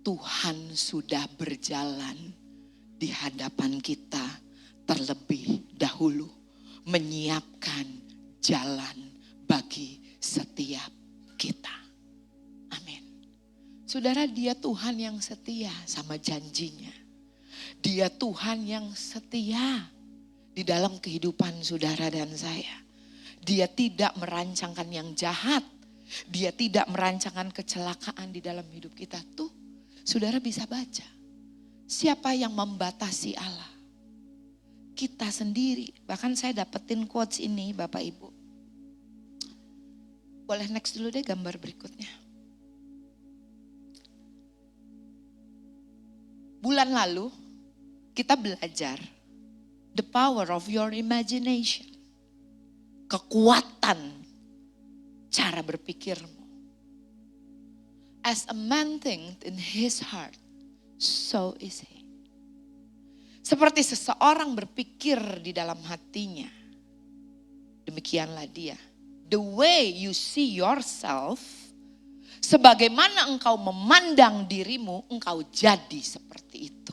Tuhan sudah berjalan di hadapan kita terlebih dahulu, menyiapkan jalan bagi setiap kita. Amin. Saudara, dia Tuhan yang setia sama janjinya. Dia Tuhan yang setia di dalam kehidupan saudara dan saya. Dia tidak merancangkan yang jahat. Dia tidak merancangkan kecelakaan di dalam hidup kita. Tuh, saudara bisa baca. Siapa yang membatasi Allah? Kita sendiri. Bahkan saya dapetin quotes ini Bapak Ibu. Boleh next dulu deh gambar berikutnya. Bulan lalu kita belajar the power of your imagination. Kekuatan cara berpikirmu. As a man thinks in his heart, so is he. Seperti seseorang berpikir di dalam hatinya, demikianlah dia. The way you see yourself, sebagaimana engkau memandang dirimu, engkau jadi seperti itu.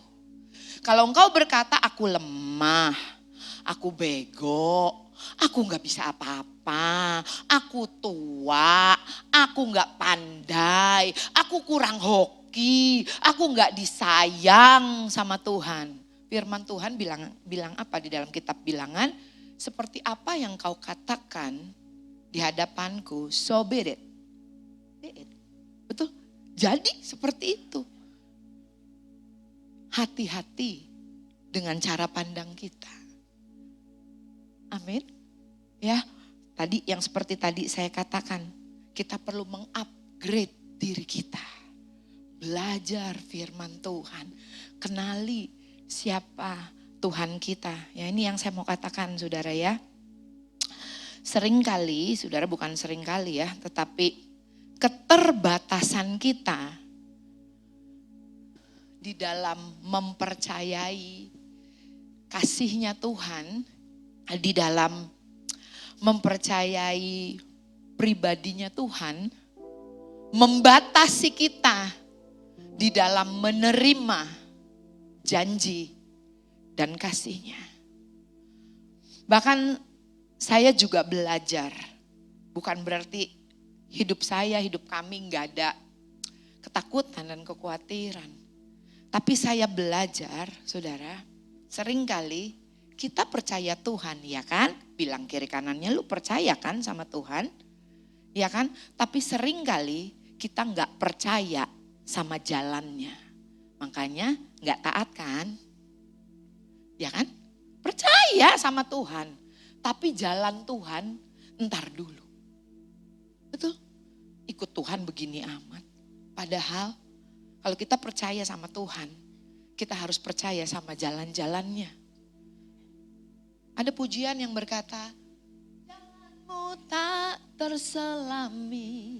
Kalau engkau berkata, aku lemah, aku bego, aku gak bisa apa-apa, aku tua, aku gak pandai, aku kurang hoki, aku gak disayang sama Tuhan. Firman Tuhan bilang apa di dalam kitab Bilangan? Seperti apa yang kau katakan di hadapanku, so be it. Betul? Jadi seperti itu. Hati-hati dengan cara pandang kita. Amin. Ya, tadi yang seperti tadi saya katakan, kita perlu mengupgrade diri kita. Belajar firman Tuhan, kenali siapa Tuhan kita. Ya, ini yang saya mau katakan saudara ya. Seringkali, saudara bukan seringkali ya, tetapi keterbatasan kita di dalam mempercayai kasihnya Tuhan, di dalam mempercayai pribadinya Tuhan, membatasi kita di dalam menerima janji dan kasihnya. Bahkan saya juga belajar, bukan berarti hidup saya, hidup kami gak ada ketakutan dan kekhawatiran. Tapi saya belajar, saudara, seringkali kita percaya Tuhan, ya kan? Bilang kiri kanannya, lu percaya kan sama Tuhan? Ya kan? Tapi seringkali kita gak percaya sama jalannya. Makanya gak taat kan? Ya kan? Percaya sama Tuhan. Tapi jalan Tuhan entar dulu. Betul? Ikut Tuhan begini amat. Padahal kalau kita percaya sama Tuhan, kita harus percaya sama jalan-jalannya. Ada pujian yang berkata, jalanmu tak terselami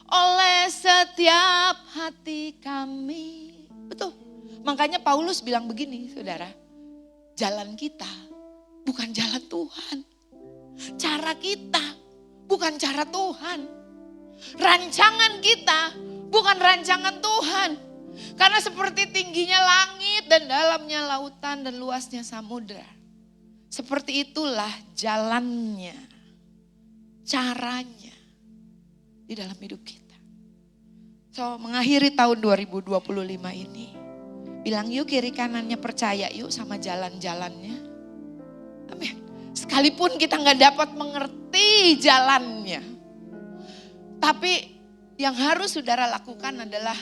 oleh setiap hati kami. Betul. Makanya Paulus bilang begini, saudara. Jalan kita bukan jalan Tuhan. Cara kita bukan cara Tuhan. Rancangan kita bukan rancangan Tuhan. Karena seperti tingginya langit dan dalamnya lautan dan luasnya samudra. Seperti itulah jalannya, caranya di dalam hidup kita. So, mengakhiri tahun 2025 ini, bilang yuk kiri kanannya percaya yuk sama jalan-jalannya. Amin. Sekalipun kita gak dapat mengerti jalannya. Tapi yang harus saudara lakukan adalah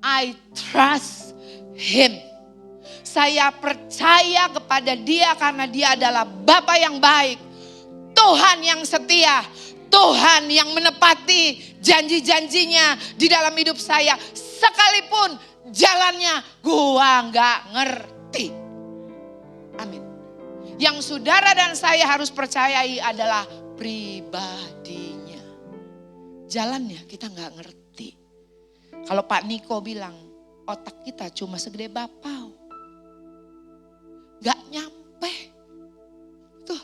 I trust Him. Saya percaya kepada Dia karena Dia adalah Bapa yang baik. Tuhan yang setia. Tuhan yang menepati janji-janjinya di dalam hidup saya. Sekalipun jalannya gua gak ngerti. Amin. Yang saudara dan saya harus percayai adalah pribadinya. Jalannya kita gak ngerti. Kalau Pak Niko bilang otak kita cuma segede bapau. Gak nyampe. Tuh.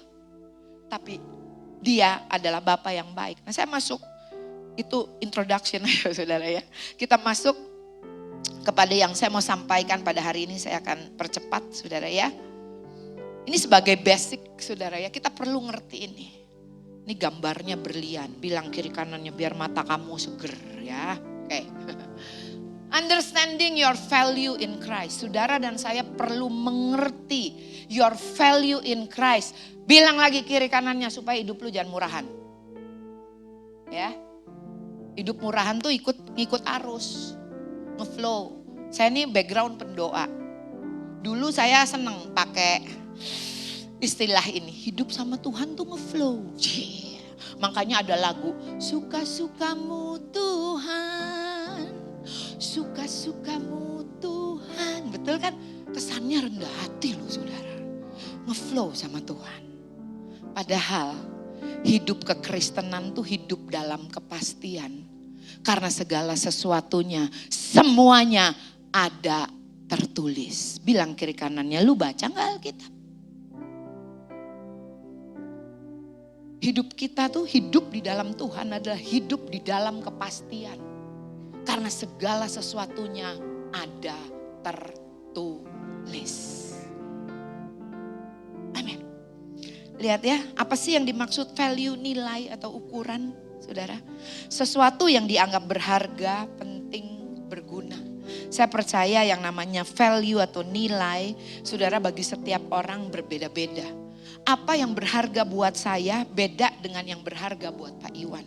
Tapi Dia adalah Bapa yang baik. Nah saya masuk, itu introduction ya saudara ya. Kita masuk kepada yang saya mau sampaikan pada hari ini, saya akan percepat saudara ya. Ini sebagai basic saudara ya, kita perlu ngerti ini. Ini gambarnya berlian, bilang kiri kanannya biar mata kamu seger ya. Oke. Understanding your value in Christ. Saudara dan saya perlu mengerti your value in Christ. Bilang lagi kiri kanannya supaya hidup lu jangan murahan. Ya. Hidup murahan tuh ngikut arus. Ngeflow. Saya ini background pendoa. Dulu saya seneng pakai istilah ini. Hidup sama Tuhan tuh ngeflow. Makanya ada lagu. Suka-sukamu Tuhan. Suka-sukamu Tuhan. Betul kan? Kesannya rendah hati loh saudara. Ngeflow sama Tuhan. Padahal hidup kekristenan tuh hidup dalam kepastian. Karena segala sesuatunya, semuanya ada tertulis. Bilang kiri kanannya, lu baca gak Alkitab? Hidup kita tuh hidup di dalam Tuhan adalah hidup di dalam kepastian. Karena segala sesuatunya ada tertulis. Amin. Lihat ya, apa sih yang dimaksud value, nilai atau ukuran, saudara? Sesuatu yang dianggap berharga, penting, berguna. Saya percaya yang namanya value atau nilai, saudara bagi setiap orang berbeda-beda. Apa yang berharga buat saya beda dengan yang berharga buat Pak Iwan.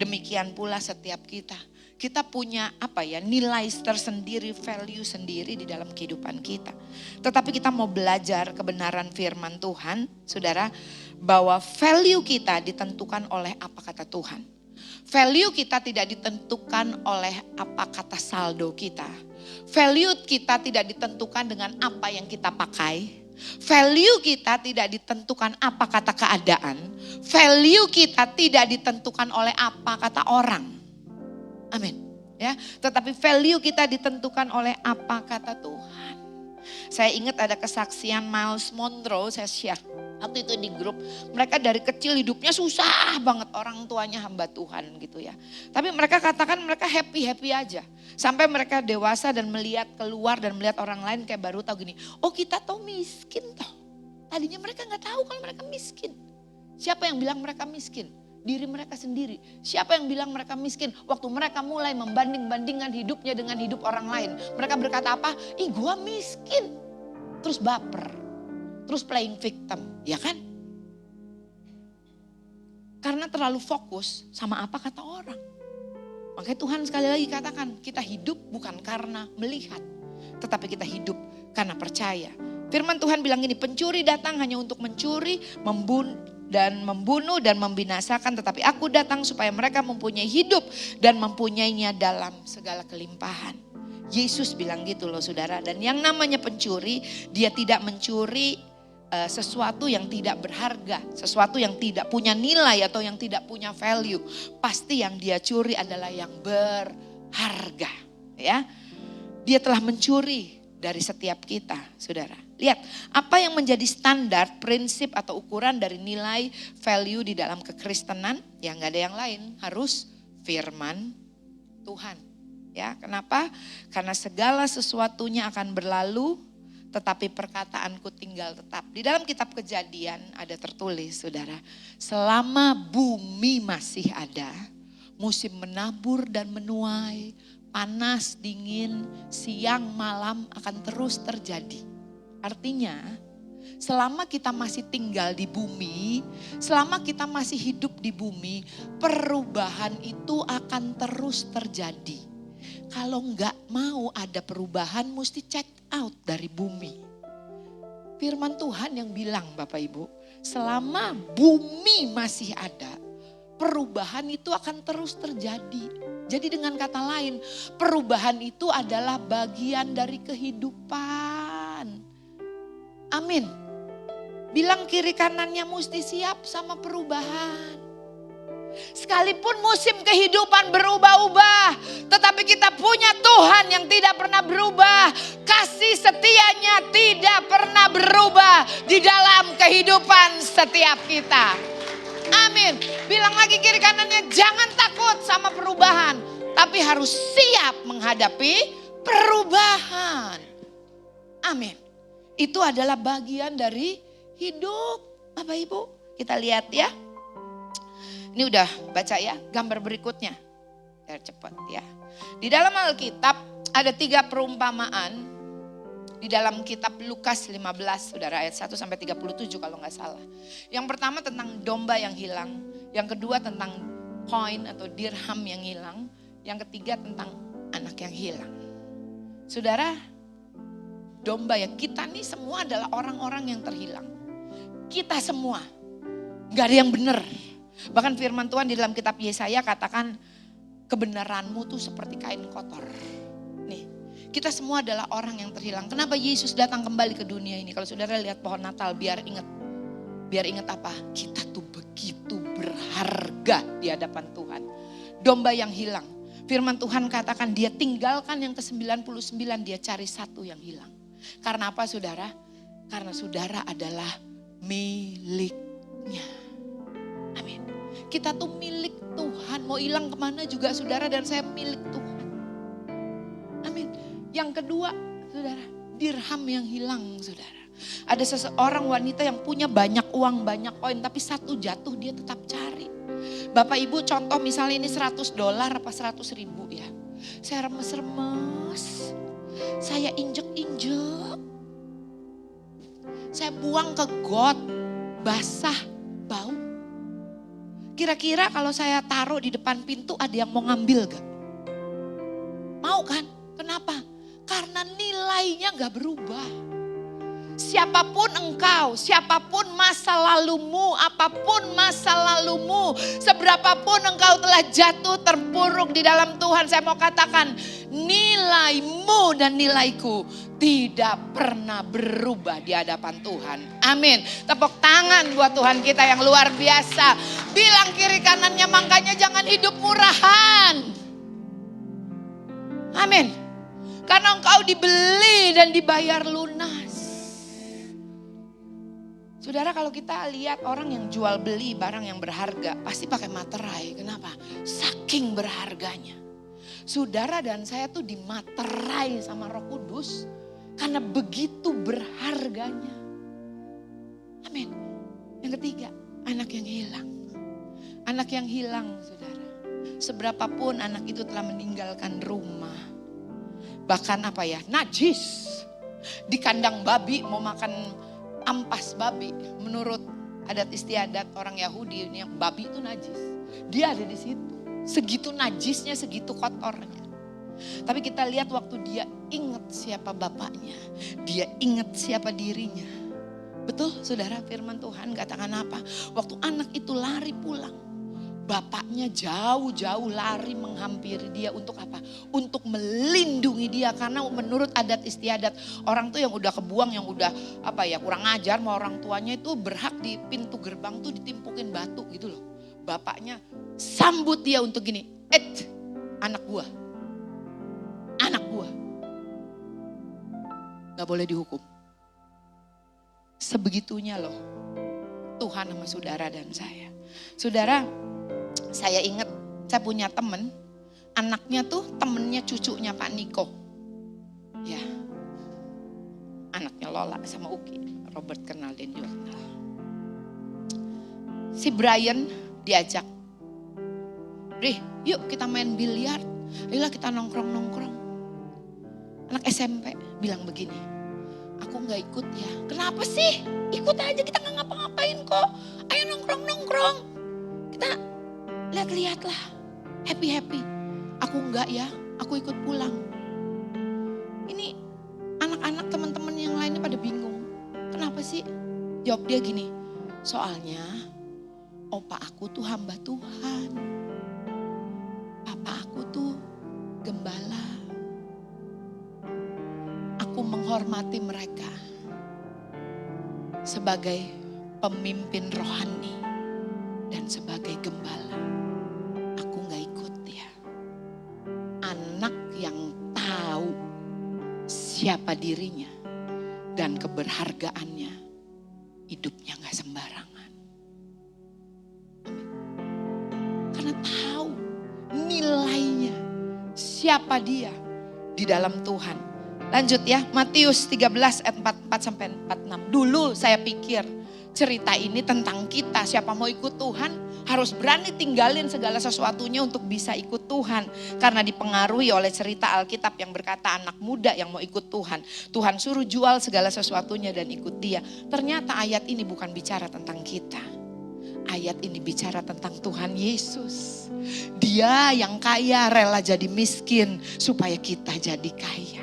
Demikian pula setiap kita. Kita punya nilai tersendiri, value sendiri di dalam kehidupan kita. Tetapi kita mau belajar kebenaran firman Tuhan, saudara, bahwa value kita ditentukan oleh apa kata Tuhan. Value kita tidak ditentukan oleh apa kata saldo kita. Value kita tidak ditentukan dengan apa yang kita pakai. Value kita tidak ditentukan apa kata keadaan. Value kita tidak ditentukan oleh apa kata orang. Amin. Ya, tetapi value kita ditentukan oleh apa kata Tuhan. Saya ingat ada kesaksian Miles Monroe, saya share waktu itu di grup. Mereka dari kecil hidupnya susah banget, orang tuanya hamba Tuhan gitu ya. Tapi mereka katakan mereka happy aja. Sampai mereka dewasa dan melihat keluar dan melihat orang lain kayak baru tahu gini. Oh kita tuh miskin toh. Tadinya mereka gak tahu kalau mereka miskin. Siapa yang bilang mereka miskin? Diri mereka sendiri. Siapa yang bilang mereka miskin? Waktu mereka mulai membanding-bandingkan hidupnya dengan hidup orang lain. Mereka berkata apa? Ih gua miskin. Terus baper. Terus playing victim. Ya kan? Karena terlalu fokus sama apa kata orang. Makanya Tuhan sekali lagi katakan, kita hidup bukan karena melihat. Tetapi kita hidup karena percaya. Firman Tuhan bilang gini, pencuri datang hanya untuk mencuri, membunuh dan membinasakan, tetapi aku datang supaya mereka mempunyai hidup dan mempunyainya dalam segala kelimpahan. Yesus bilang gitu loh saudara. Dan yang namanya pencuri, dia tidak mencuri sesuatu yang tidak berharga, sesuatu yang tidak punya nilai atau yang tidak punya value, pasti yang dia curi adalah yang berharga, ya. Dia telah mencuri dari setiap kita, saudara. Lihat, apa yang menjadi standar, prinsip atau ukuran dari nilai value di dalam kekristenan? Ya nggak ada yang lain, harus firman Tuhan. Ya, kenapa? Karena segala sesuatunya akan berlalu, tetapi perkataanku tinggal tetap. Di dalam kitab Kejadian ada tertulis, saudara, selama bumi masih ada, musim menabur dan menuai, panas, dingin, siang, malam akan terus terjadi. Artinya, selama kita masih tinggal di bumi, selama kita masih hidup di bumi, perubahan itu akan terus terjadi. Kalau nggak mau ada perubahan, mesti check out dari bumi. Firman Tuhan yang bilang, Bapak Ibu, selama bumi masih ada, perubahan itu akan terus terjadi. Jadi dengan kata lain, perubahan itu adalah bagian dari kehidupan. Amin. Bilang kiri kanannya mesti siap sama perubahan. Sekalipun musim kehidupan berubah-ubah, tetapi kita punya Tuhan yang tidak pernah berubah. Kasih setianya tidak pernah berubah di dalam kehidupan setiap kita. Amin. Bilang lagi kiri kanannya, jangan takut sama perubahan, tapi harus siap menghadapi perubahan. Amin. Itu adalah bagian dari hidup, Bapak Ibu. Kita lihat ya. Ini udah baca ya, gambar berikutnya. Biar cepat ya. Di dalam Alkitab ada 3 perumpamaan. Di dalam kitab Lukas 15, saudara, ayat 1 sampai 37 kalau nggak salah. Yang pertama tentang domba yang hilang. Yang kedua tentang koin atau dirham yang hilang. Yang ketiga tentang anak yang hilang. Saudara, domba ya, kita nih semua adalah orang-orang yang terhilang. Kita semua, nggak ada yang benar. Bahkan firman Tuhan di dalam kitab Yesaya katakan, kebenaranmu tuh seperti kain kotor. Nih, kita semua adalah orang yang terhilang. Kenapa Yesus datang kembali ke dunia ini? Kalau saudara lihat pohon Natal, biar ingat apa? Kita tuh begitu berharga di hadapan Tuhan. Domba yang hilang. Firman Tuhan katakan dia tinggalkan yang ke-99, dia cari satu yang hilang. Karena apa saudara? Karena saudara adalah miliknya. Amin. Kita tuh milik Tuhan. Mau hilang kemana juga saudara dan saya milik Tuhan. Amin. Yang kedua saudara, dirham yang hilang saudara. Ada seseorang wanita yang punya banyak uang, banyak koin, tapi satu jatuh dia tetap cari. Bapak Ibu contoh misalnya ini $100 apa 100.000 ya. Saya remes-remes. Saya injek-injek. Saya buang ke got, basah, bau. Kira-kira kalau saya taruh di depan pintu ada yang mau ngambil gak? Mau kan? Kenapa? Karena nilainya gak berubah. Siapapun engkau, siapapun masa lalumu, apapun masa lalumu, seberapapun engkau telah jatuh terpuruk di dalam Tuhan. Saya mau katakan nilaimu dan nilaiku tidak pernah berubah di hadapan Tuhan. Amin. Tepuk tangan buat Tuhan kita yang luar biasa. Bilang kiri kanannya, makanya jangan hidup murahan. Amin. Karena engkau dibeli dan dibayar lunas. Saudara, kalau kita lihat orang yang jual beli barang yang berharga, pasti pakai materai. Kenapa? Saking berharganya. Saudara dan saya tuh dimaterai sama Roh Kudus karena begitu berharganya. Amin. Yang ketiga, anak yang hilang. Anak yang hilang, saudara. Seberapapun anak itu telah meninggalkan rumah. Bahkan apa ya, najis. Di kandang babi mau makan ampas babi, menurut adat istiadat orang Yahudi ini babi itu najis. Dia ada di situ. Segitu najisnya, segitu kotornya. Tapi kita lihat waktu dia ingat siapa bapaknya, dia ingat siapa dirinya. Betul saudara, firman Tuhan katakan apa? Waktu anak itu lari pulang, Bapaknya jauh-jauh lari menghampiri dia untuk apa? Untuk melindungi dia, karena menurut adat istiadat orang tuh yang udah kebuang, yang udah kurang ajar sama orang tuanya itu berhak di pintu gerbang tuh ditimpukin batu gitu loh. Bapaknya sambut dia untuk gini, anak gua, gak boleh dihukum. Sebegitunya loh Tuhan sama saudara dan saya. Saudara, saya ingat saya punya temen, anaknya tuh temennya cucunya Pak Niko. Ya, anaknya Lola sama Uki, Robert kenal dan juga kenal. Si Brian diajak, Ri, yuk kita main biliar. Ayolah kita nongkrong-nongkrong. Anak SMP bilang begini, aku gak ikut ya. Kenapa sih? Ikut aja, kita gak ngapa-ngapain kok. Ayo nongkrong-nongkrong. Kita lihat-lihat lah, happy-happy. Aku enggak ya, aku ikut pulang. Ini anak-anak teman-teman yang lainnya pada bingung. Kenapa sih? Jawab dia gini, soalnya opa aku tuh hamba Tuhan. Papa aku tuh gembala. Aku menghormati mereka sebagai pemimpin rohani dan sebagai gembala. Aku gak ikut ya. Anak yang tahu siapa dirinya dan keberhargaannya, hidupnya gak sembarangan. Amin. Karena tahu nilainya, siapa dia di dalam Tuhan. Lanjut ya, Matius 13 ayat 44-46. Dulu saya pikir cerita ini tentang kita, siapa mau ikut Tuhan harus berani tinggalin segala sesuatunya untuk bisa ikut Tuhan. Karena dipengaruhi oleh cerita Alkitab yang berkata anak muda yang mau ikut Tuhan, Tuhan suruh jual segala sesuatunya dan ikut dia. Ternyata ayat ini bukan bicara tentang kita. Ayat ini bicara tentang Tuhan Yesus. Dia yang kaya rela jadi miskin supaya kita jadi kaya.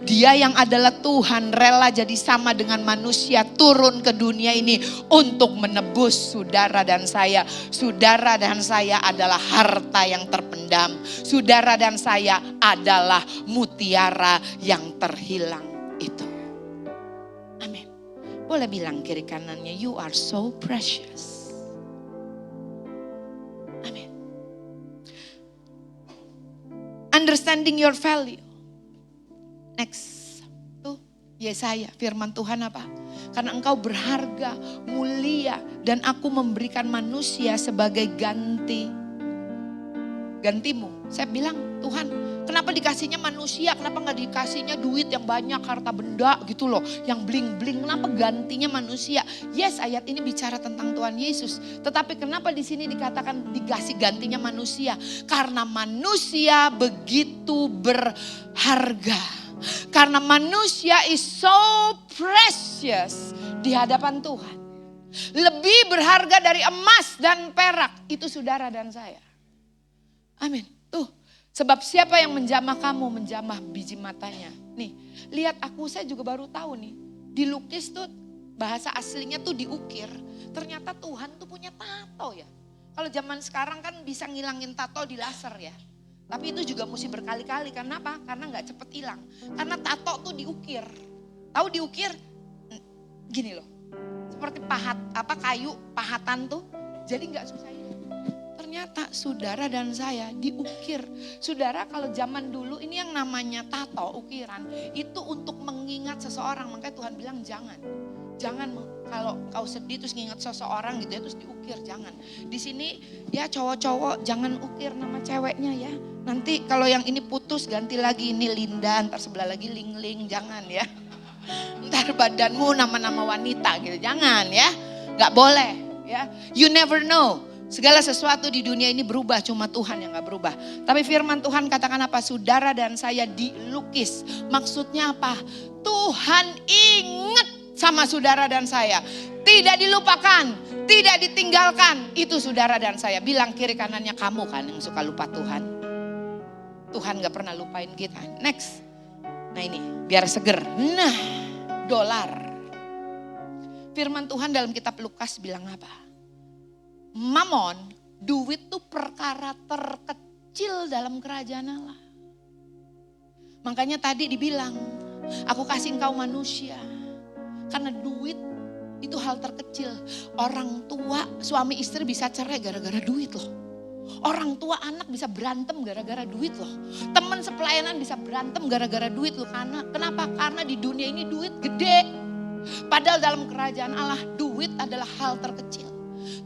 Dia yang adalah Tuhan rela jadi sama dengan manusia turun ke dunia ini untuk menebus saudara dan saya. Saudara dan saya adalah harta yang terpendam. Saudara dan saya adalah mutiara yang terhilang itu. Amin. Boleh bilang kiri kanannya, you are so precious. Amin. Understanding your value. Next, tuh Yesaya, firman Tuhan apa? Karena engkau berharga, mulia, dan aku memberikan manusia sebagai gantimu. Saya bilang, Tuhan, kenapa dikasihnya manusia? Kenapa nggak dikasihnya duit yang banyak, harta benda gitu loh, yang bling-bling? Kenapa gantinya manusia? Yes, ayat ini bicara tentang Tuhan Yesus. Tetapi kenapa di sini dikatakan dikasih gantinya manusia? Karena manusia begitu berharga. Karena manusia is so precious di hadapan Tuhan. Lebih berharga dari emas dan perak. Itu saudara dan saya. Amin. Tuh, sebab siapa yang menjamah kamu, menjamah biji matanya. Nih, lihat aku, saya juga baru tahu nih. Dilukis tuh bahasa aslinya tuh diukir. Ternyata Tuhan tuh punya tato ya. Kalau zaman sekarang kan bisa ngilangin tato di laser ya. Tapi itu juga mesti berkali-kali. Karena apa? Karena gak cepet hilang. Karena tato tuh diukir. Tahu diukir? Gini loh. Seperti kayu pahatan tuh. Jadi gak susah hilang. Ternyata saudara dan saya diukir. Saudara, kalau zaman dulu ini yang namanya tato, ukiran. Itu untuk mengingat seseorang. Makanya Tuhan bilang jangan. Jangan kalau kau sedih terus nginget seseorang gitu ya, terus diukir, jangan. Di sini ya cowok-cowok jangan ukir nama ceweknya ya. Nanti kalau yang ini putus ganti lagi, ini Linda, ntar sebelah lagi Ling-Ling, jangan ya. Ntar badanmu nama-nama wanita gitu, jangan ya. Gak boleh ya. You never know. Segala sesuatu di dunia ini berubah, cuma Tuhan yang gak berubah. Tapi firman Tuhan katakan apa? Saudara dan saya dilukis. Maksudnya apa? Tuhan ingat sama saudara dan saya. Tidak dilupakan, tidak ditinggalkan. Itu saudara dan saya. Bilang kiri kanannya, kamu kan yang suka lupa Tuhan. Tuhan gak pernah lupain kita. Next. Nah ini, biar seger. Nah, dolar. Firman Tuhan dalam kitab Lukas bilang apa? Mamon duit tuh perkara terkecil dalam kerajaan Allah. Makanya tadi dibilang, aku kasih engkau manusia. Karena duit itu hal terkecil. Orang tua, suami istri bisa cerai gara-gara duit loh. Orang tua anak bisa berantem gara-gara duit loh. Teman sepelayanan bisa berantem gara-gara duit loh. Kenapa? Karena di dunia ini duit gede. Padahal dalam kerajaan Allah duit adalah hal terkecil.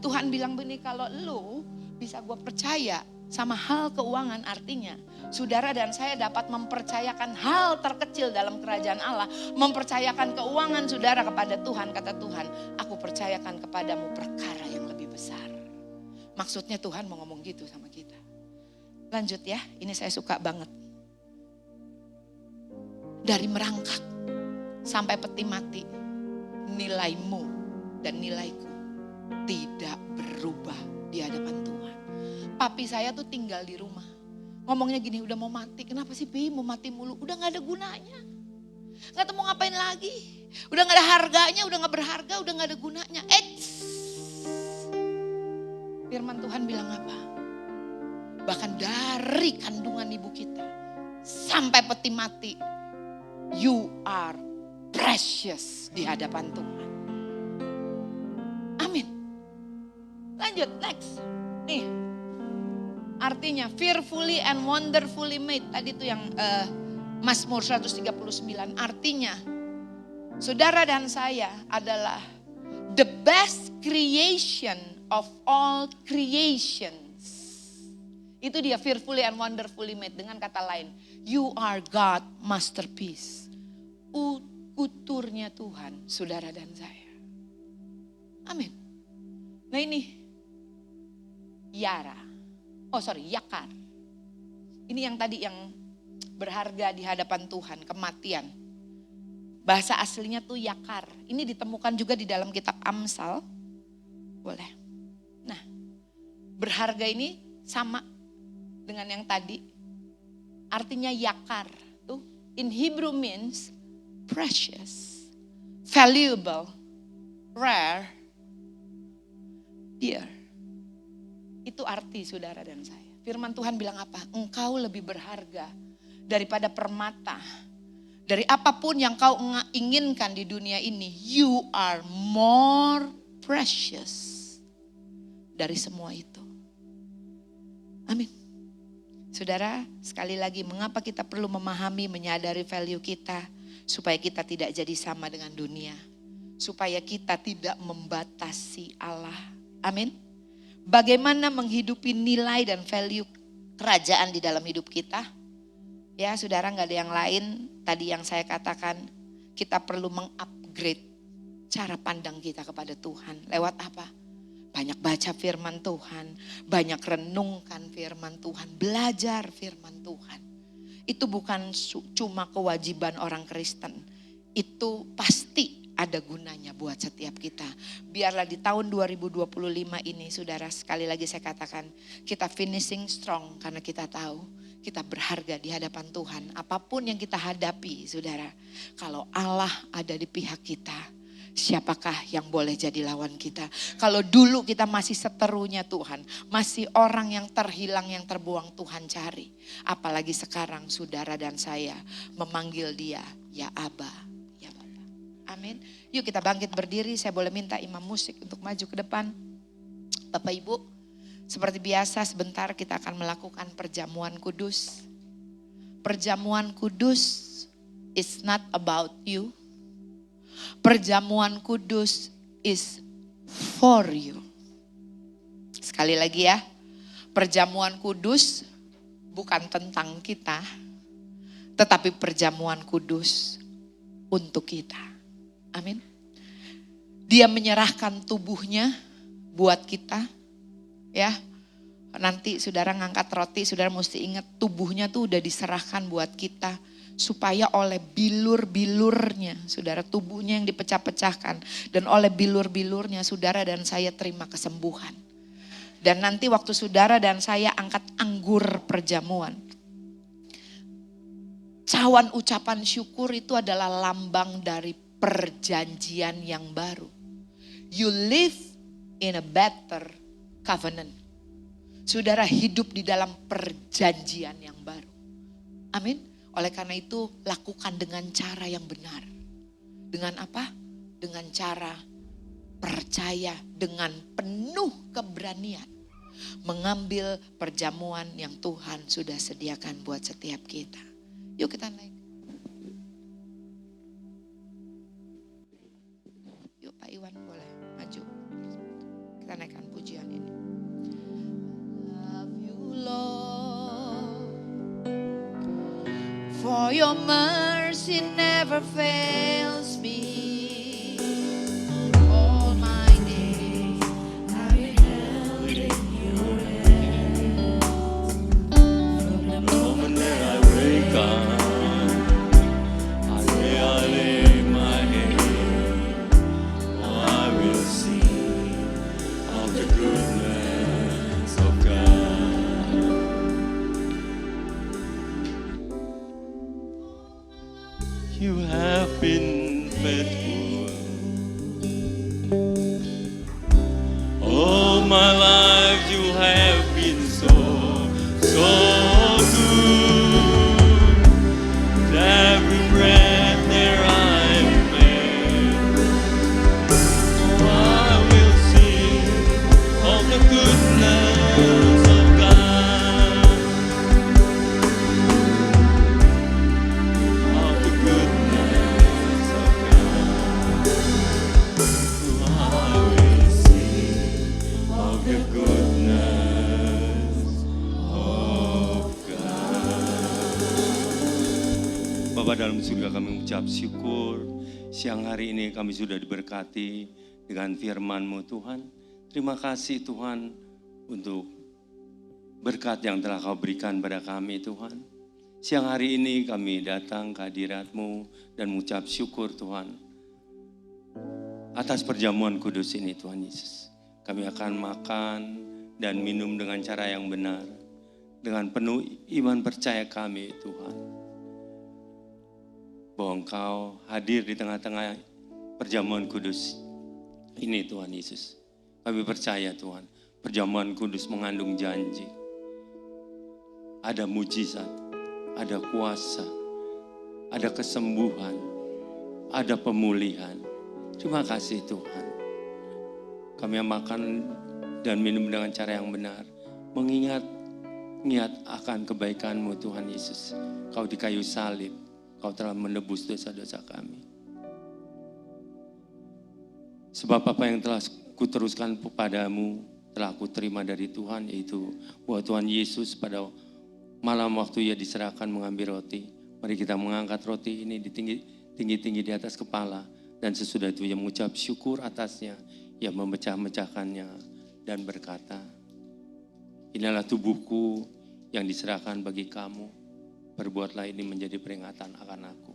Tuhan bilang begini, kalau lu bisa gue percaya sama hal keuangan, artinya saudara dan saya dapat mempercayakan hal terkecil dalam kerajaan Allah. Mempercayakan keuangan saudara kepada Tuhan. Kata Tuhan, aku percayakan kepadamu perkara yang lebih besar. Maksudnya Tuhan mau ngomong gitu sama kita. Lanjut ya, ini saya suka banget. Dari merangkak sampai peti mati, nilaimu dan nilaiku tidak berubah di hadapan Tuhan. Papi saya tuh tinggal di rumah. Ngomongnya gini, udah mau mati. Kenapa sih Pi mau mati mulu? Udah gak ada gunanya. Gak tahu mau ngapain lagi. Udah gak ada harganya, udah gak berharga, udah gak ada gunanya. Firman Tuhan bilang apa? Bahkan dari kandungan ibu kita sampai peti mati, you are precious di hadapan Tuhan. Amin. Lanjut, next. Nih, artinya fearfully and wonderfully made. Tadi itu yang Mazmur 139. Artinya, saudara dan saya adalah the best creation of all creations. Itu dia fearfully and wonderfully made. Dengan kata lain, you are God masterpiece. Uturnya Tuhan, saudara dan saya. Amin. Nah ini, Yakar. Ini yang tadi yang berharga di hadapan Tuhan, kematian. Bahasa aslinya tuh Yakar. Ini ditemukan juga di dalam kitab Amsal. Boleh. Nah, berharga ini sama dengan yang tadi. Artinya Yakar. Tuh, in Hebrew means precious, valuable, rare, dear. Itu arti saudara dan saya. Firman Tuhan bilang apa? Engkau lebih berharga daripada permata. Dari apapun yang kau inginkan di dunia ini, you are more precious dari semua itu. Amin. Saudara, sekali lagi mengapa kita perlu memahami, menyadari value kita supaya kita tidak jadi sama dengan dunia. Supaya kita tidak membatasi Allah. Amin. Bagaimana menghidupi nilai dan value kerajaan di dalam hidup kita? Ya saudara, gak ada yang lain. Tadi yang saya katakan, kita perlu mengupgrade cara pandang kita kepada Tuhan. Lewat apa? Banyak baca firman Tuhan, banyak renungkan firman Tuhan, belajar firman Tuhan. Itu bukan cuma kewajiban orang Kristen. Itu pasti ada gunanya buat setiap kita. Biarlah di tahun 2025 ini, saudara, sekali lagi saya katakan, kita finishing strong karena kita tahu kita berharga di hadapan Tuhan. Apapun yang kita hadapi, saudara, kalau Allah ada di pihak kita, siapakah yang boleh jadi lawan kita? Kalau dulu kita masih seterunya Tuhan, masih orang yang terhilang, yang terbuang Tuhan cari. Apalagi sekarang saudara dan saya memanggil dia, ya Aba, ya Bapa. Amin. Yuk kita bangkit berdiri, saya boleh minta imam musik untuk maju ke depan. Bapak Ibu, seperti biasa sebentar kita akan melakukan perjamuan kudus. Perjamuan kudus is not about you. Perjamuan kudus is for you. Sekali lagi ya, perjamuan kudus bukan tentang kita, tetapi perjamuan kudus untuk kita. Amin. Dia menyerahkan tubuhnya buat kita. Ya, nanti saudara ngangkat roti, saudara mesti ingat tubuhnya tuh udah diserahkan buat kita. Supaya oleh bilur-bilurnya, saudara, tubuhnya yang dipecah-pecahkan. Dan oleh bilur-bilurnya saudara dan saya terima kesembuhan. Dan nanti waktu saudara dan saya angkat anggur perjamuan. Cawan ucapan syukur itu adalah lambang dari perjanjian yang baru. You live in a better covenant. Saudara hidup di dalam perjanjian yang baru. Amin. Oleh karena itu lakukan dengan cara yang benar. Dengan apa? Dengan cara percaya dengan penuh keberanian. Mengambil perjamuan yang Tuhan sudah sediakan buat setiap kita. Yuk kita naik. Yuk Pak Iwan boleh maju. Kita naikkan pujian ini. Love you Lord, for your mercy never fails me. All my days I've been held in your hand. From the moment that I wake up, I lay my head, oh, I will sing of the goodness of God. You have been faithful all my life. You have been so good. With every breath that I make, oh, I will sing of the goodness of God. Of the goodness of God. Oh, I will sing of the goodness of God. Bapa dalam surga, kami mengucap syukur siang hari ini kami sudah diberkati dengan firman-Mu Tuhan. Terima kasih Tuhan untuk berkat yang telah Kau berikan pada kami Tuhan. Siang hari ini kami datang ke hadirat-Mu dan mengucap syukur Tuhan atas perjamuan kudus ini Tuhan Yesus. Kami akan makan dan minum dengan cara yang benar. Dengan penuh iman percaya kami Tuhan, bahwa Engkau hadir di tengah-tengah perjamuan kudus ini Tuhan Yesus. Kami percaya Tuhan, perjamuan kudus mengandung janji. Ada mujizat, ada kuasa, ada kesembuhan, ada pemulihan. Terima kasih Tuhan. Kami makan dan minum dengan cara yang benar. Mengingat akan kebaikan-Mu Tuhan Yesus. Kau di kayu salib, Kau telah menebus dosa-dosa kami. Sebab apa yang telah kuteruskan kepadamu telah aku terima dari Tuhan, yaitu bahwa Tuhan Yesus pada malam waktu Ia diserahkan mengambil roti. Mari kita mengangkat roti ini tinggi-tinggi di atas kepala. Dan sesudah itu Ia mengucap syukur atasnya. Ia memecah-mecahkannya dan berkata, inilah tubuhku yang diserahkan bagi kamu. Perbuatlah ini menjadi peringatan akan aku.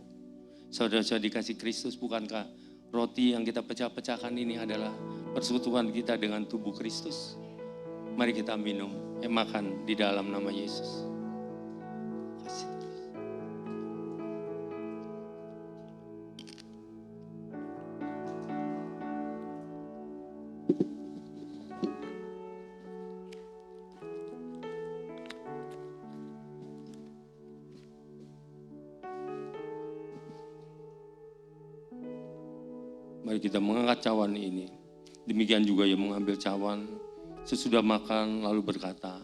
Saudara-saudara dikasih Kristus, bukankah roti yang kita pecah-pecahkan ini adalah persekutuan kita dengan tubuh Kristus? Mari kita minum, makan di dalam nama Yesus. Kasih. Mari kita mengangkat cawan ini. Demikian juga Ia mengambil cawan sesudah makan lalu berkata,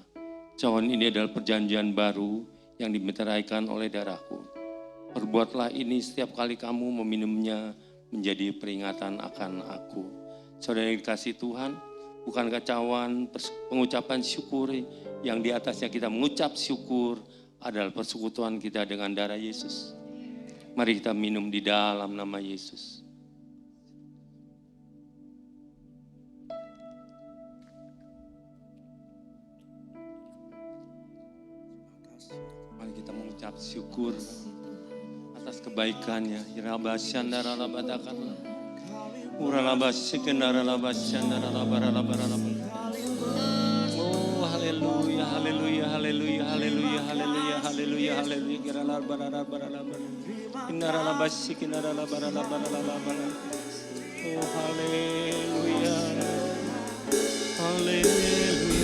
cawan ini adalah perjanjian baru yang dimeteraikan oleh darahku. Perbuatlah ini setiap kali kamu meminumnya menjadi peringatan akan aku. Saudara yang dikasihi Tuhan, bukankah cawan pengucapan syukur yang di atasnya kita mengucap syukur adalah persekutuan kita dengan darah Yesus? Mari kita minum di dalam nama Yesus. Mari kita mengucap syukur atas kebaikannya. Oh haleluya, haleluya, haleluya, haleluya, haleluya, haleluya, haleluya. Oh haleluya, haleluya.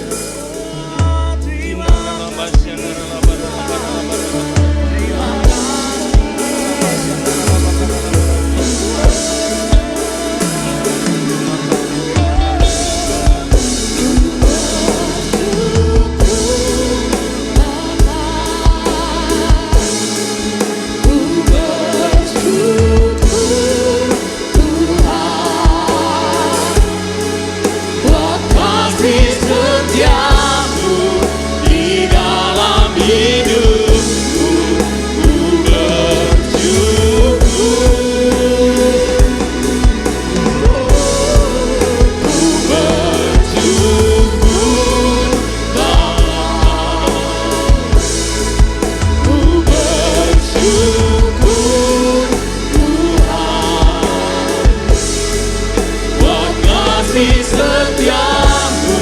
kasih setiamu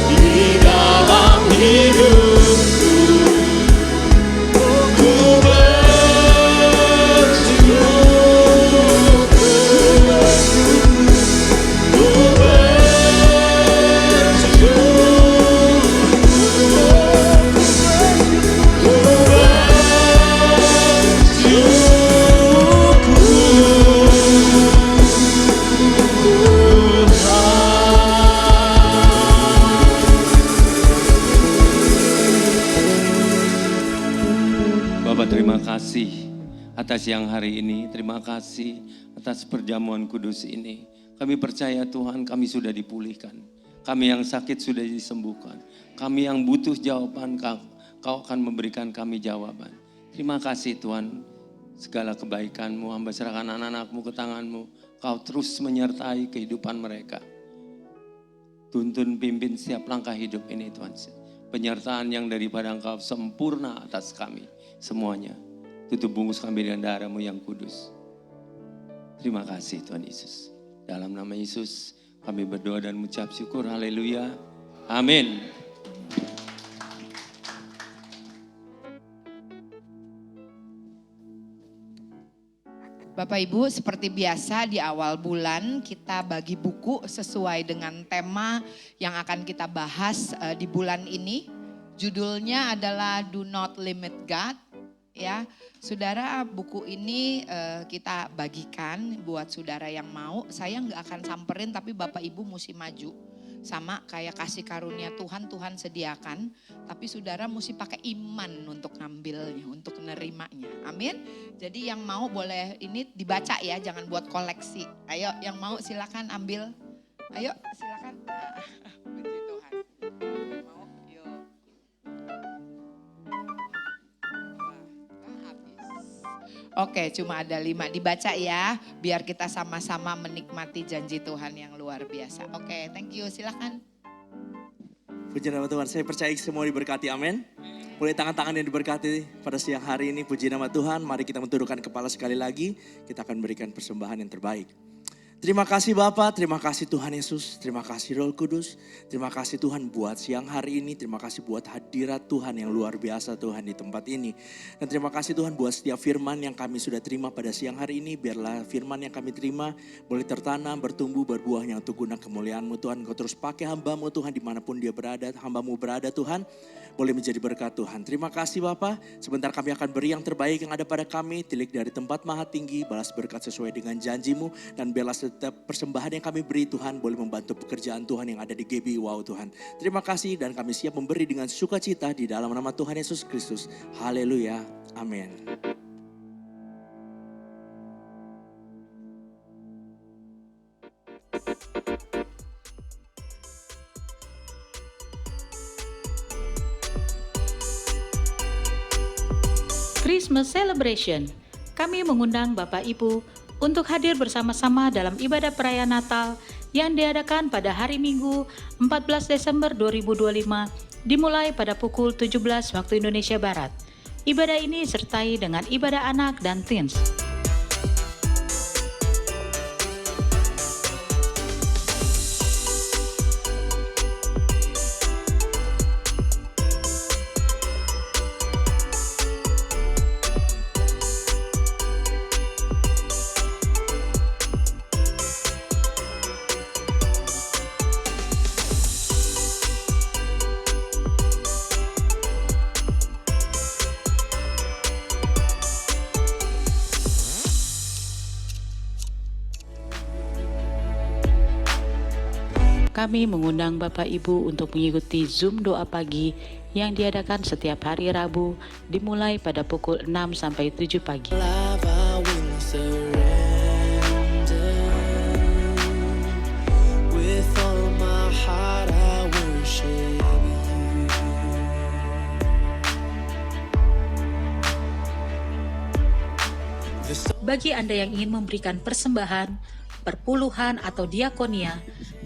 di dalam hidupku. Ku bersyukur, ku Bapak, terima kasih atas siang hari ini. Terima kasih atas perjamuan kudus ini. Kami percaya Tuhan, kami sudah dipulihkan. Kami yang sakit sudah disembuhkan. Kami yang butuh jawaban, Kau akan memberikan kami jawaban. Terima kasih Tuhan, segala kebaikan-Mu, hamba serahkan anak-anak-Mu ke tangan-Mu. Kau terus menyertai kehidupan mereka. Tuntun pimpin setiap langkah hidup ini Tuhan. Penyertaan yang daripada Engkau sempurna atas kami semuanya. Tutup bungkus kami dengan darah-Mu yang kudus. Terima kasih Tuhan Yesus. Dalam nama Yesus kami berdoa dan mengucap syukur. Haleluya. Amin. Bapak Ibu, seperti biasa di awal bulan kita bagi buku sesuai dengan tema yang akan kita bahas di bulan ini. Judulnya adalah Do Not Limit God. Ya, saudara, buku ini kita bagikan buat saudara yang mau. Saya nggak akan samperin, tapi Bapak Ibu mesti maju. Sama kayak kasih karunia Tuhan, Tuhan sediakan. Tapi saudara mesti pakai iman untuk ngambilnya, untuk nerimanya. Amin. Jadi yang mau boleh ini dibaca ya, jangan buat koleksi. Ayo yang mau silakan ambil. Ayo silakan. Puji Tuhan. Mau yuk. Oke, cuma ada 5, dibaca ya, biar kita sama-sama menikmati janji Tuhan yang luar biasa. Oke, thank you, silakan. Puji nama Tuhan, saya percaya semua diberkati, amin. Boleh tangan-tangan yang diberkati pada siang hari ini, puji nama Tuhan. Mari kita mentundukkan kepala sekali lagi, kita akan berikan persembahan yang terbaik. Terima kasih Bapa, terima kasih Tuhan Yesus, terima kasih Roh Kudus, terima kasih Tuhan buat siang hari ini, terima kasih buat hadirat Tuhan yang luar biasa Tuhan di tempat ini. Dan terima kasih Tuhan buat setiap firman yang kami sudah terima pada siang hari ini, biarlah firman yang kami terima boleh tertanam, bertumbuh, berbuah yang untuk guna kemuliaan-Mu Tuhan. Kau terus pakai hamba-Mu Tuhan dimanapun dia berada, hamba-Mu berada Tuhan, boleh menjadi berkat Tuhan. Terima kasih Bapa, sebentar kami akan beri yang terbaik yang ada pada kami, tilik dari tempat maha tinggi, balas berkat sesuai dengan janji-Mu, dan balas setiap persembahan yang kami beri Tuhan boleh membantu pekerjaan Tuhan yang ada di GB Wow Tuhan. Terima kasih dan kami siap memberi dengan sukacita di dalam nama Tuhan Yesus Kristus. Haleluya. Amin. Christmas Celebration. Kami mengundang Bapak Ibu untuk hadir bersama-sama dalam ibadah perayaan Natal yang diadakan pada hari Minggu 14 Desember 2025 dimulai pada pukul 17 waktu Indonesia Barat. Ibadah ini disertai dengan ibadah anak dan teens. Kami mengundang Bapak Ibu untuk mengikuti Zoom doa pagi yang diadakan setiap hari Rabu dimulai pada pukul 6 sampai 7 pagi. Bagi Anda yang ingin memberikan persembahan, perpuluhan atau diakonia,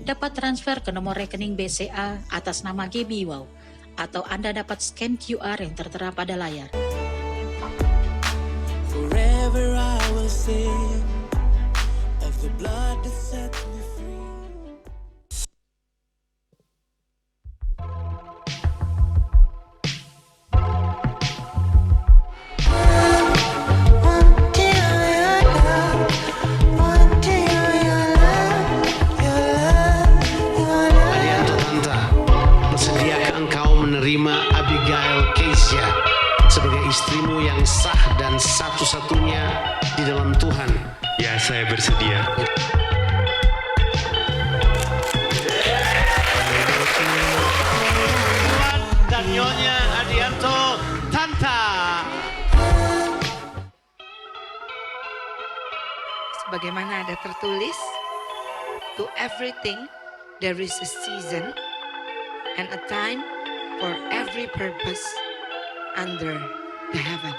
dapat transfer ke nomor rekening BCA atas nama GB Wow, atau Anda dapat scan QR yang tertera pada layar. Forever I will sing of the blood that set me free. Nyonya Adianto Tanta. Sebagaimana ada tertulis, to everything there is a season and a time for every purpose under the heaven.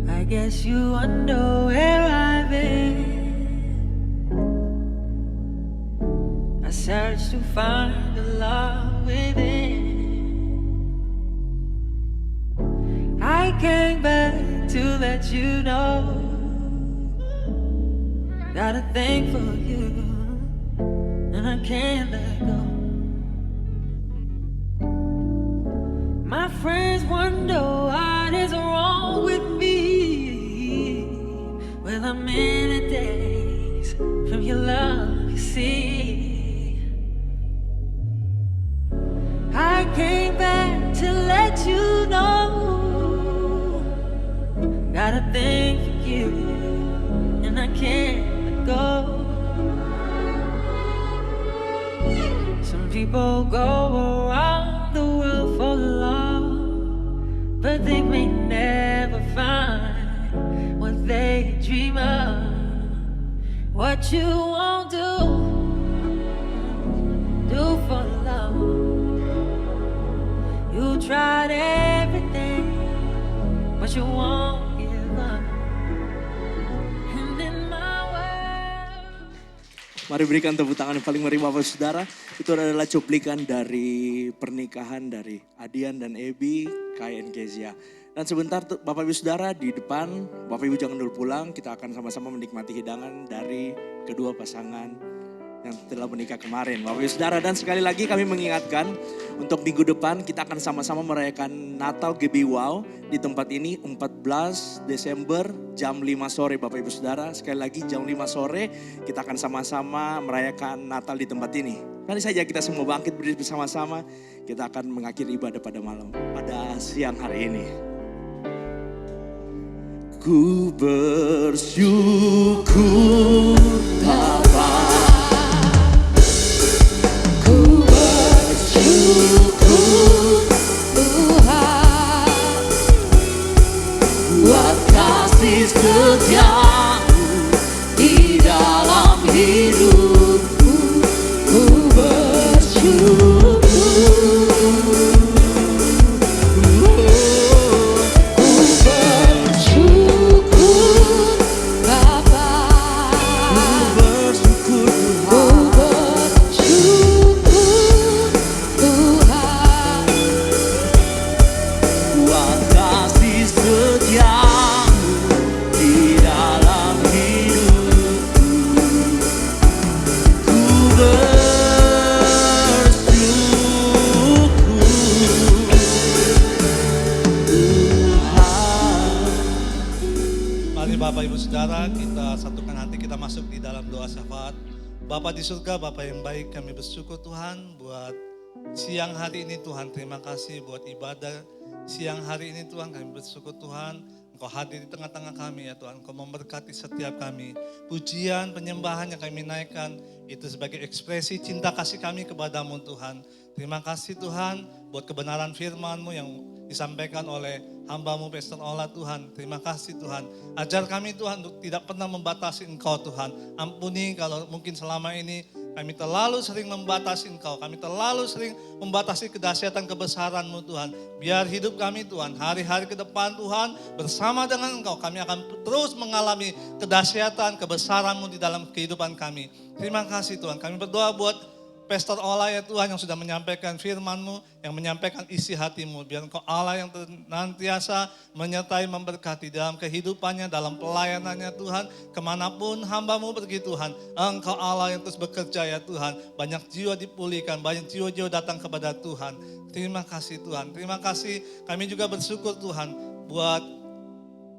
I guess you wonder where I've been. I searched to find the love within. I came back to let you know got a thing for you, and I can't let go. My friends wonder what is wrong with me. Well, I'm many days from your love, you see. I came back to let you know got a thing for you, and I can't let go. Some people go around the world for love, but they may never find what they dream of. What you won't do for love. You tried everything, but you won't give up. And in my world. Mari berikan tepuk tangan yang paling meriah Bapak Saudara. Itu adalah cuplikan dari pernikahan dari Adian dan Ebi, Kai and Kezia. Dan sebentar Bapak Ibu Saudara di depan, Bapak Ibu jangan dulu pulang, kita akan sama-sama menikmati hidangan dari kedua pasangan yang telah menikah kemarin. Bapak Ibu Saudara, dan sekali lagi kami mengingatkan untuk minggu depan kita akan sama-sama merayakan Natal GB Wow di tempat ini 14 Desember jam 5 sore Bapak Ibu Saudara. Sekali lagi jam 5 sore kita akan sama-sama merayakan Natal di tempat ini. Mari saja kita semua bangkit berdiri bersama-sama, kita akan mengakhiri ibadah pada siang hari ini. Ku bersyukur Bapa, ku bersyukur Tuhan buat kasih setiamu di dalam hidupku. Ku bersyukur. Bapak Ibu Saudara, kita satukan hati, kita masuk di dalam doa syafaat. Bapa di surga, Bapa yang baik, kami bersyukur Tuhan buat siang hari ini Tuhan. Terima kasih buat ibadah siang hari ini Tuhan. Kami bersyukur Tuhan, Engkau hadir di tengah-tengah kami ya Tuhan. Engkau memberkati setiap kami. Pujian, penyembahan yang kami naikkan, itu sebagai ekspresi cinta kasih kami kepadamu Tuhan. Terima kasih Tuhan buat kebenaran firman-Mu yang disampaikan oleh hamba-Mu Pastor Ola Tuhan. Terima kasih Tuhan. Ajar kami Tuhan untuk tidak pernah membatasi Engkau Tuhan. Ampuni kalau mungkin selama ini kami terlalu sering membatasi Engkau. Kami terlalu sering membatasi kedahsyatan kebesaran-Mu Tuhan. Biar hidup kami Tuhan, hari-hari ke depan Tuhan bersama dengan Engkau. Kami akan terus mengalami kedahsyatan kebesaran-Mu di dalam kehidupan kami. Terima kasih Tuhan. Kami berdoa buat Pastor Ola ya Tuhan yang sudah menyampaikan firman-Mu, yang menyampaikan isi hati-Mu. Biar Engkau Allah yang senantiasa menyertai, memberkati dalam kehidupannya, dalam pelayanannya Tuhan. Kemanapun hamba-Mu pergi Tuhan, Engkau Allah yang terus bekerja ya Tuhan. Banyak jiwa dipulihkan, banyak jiwa-jiwa datang kepada Tuhan. Terima kasih Tuhan, terima kasih. Kami juga bersyukur Tuhan buat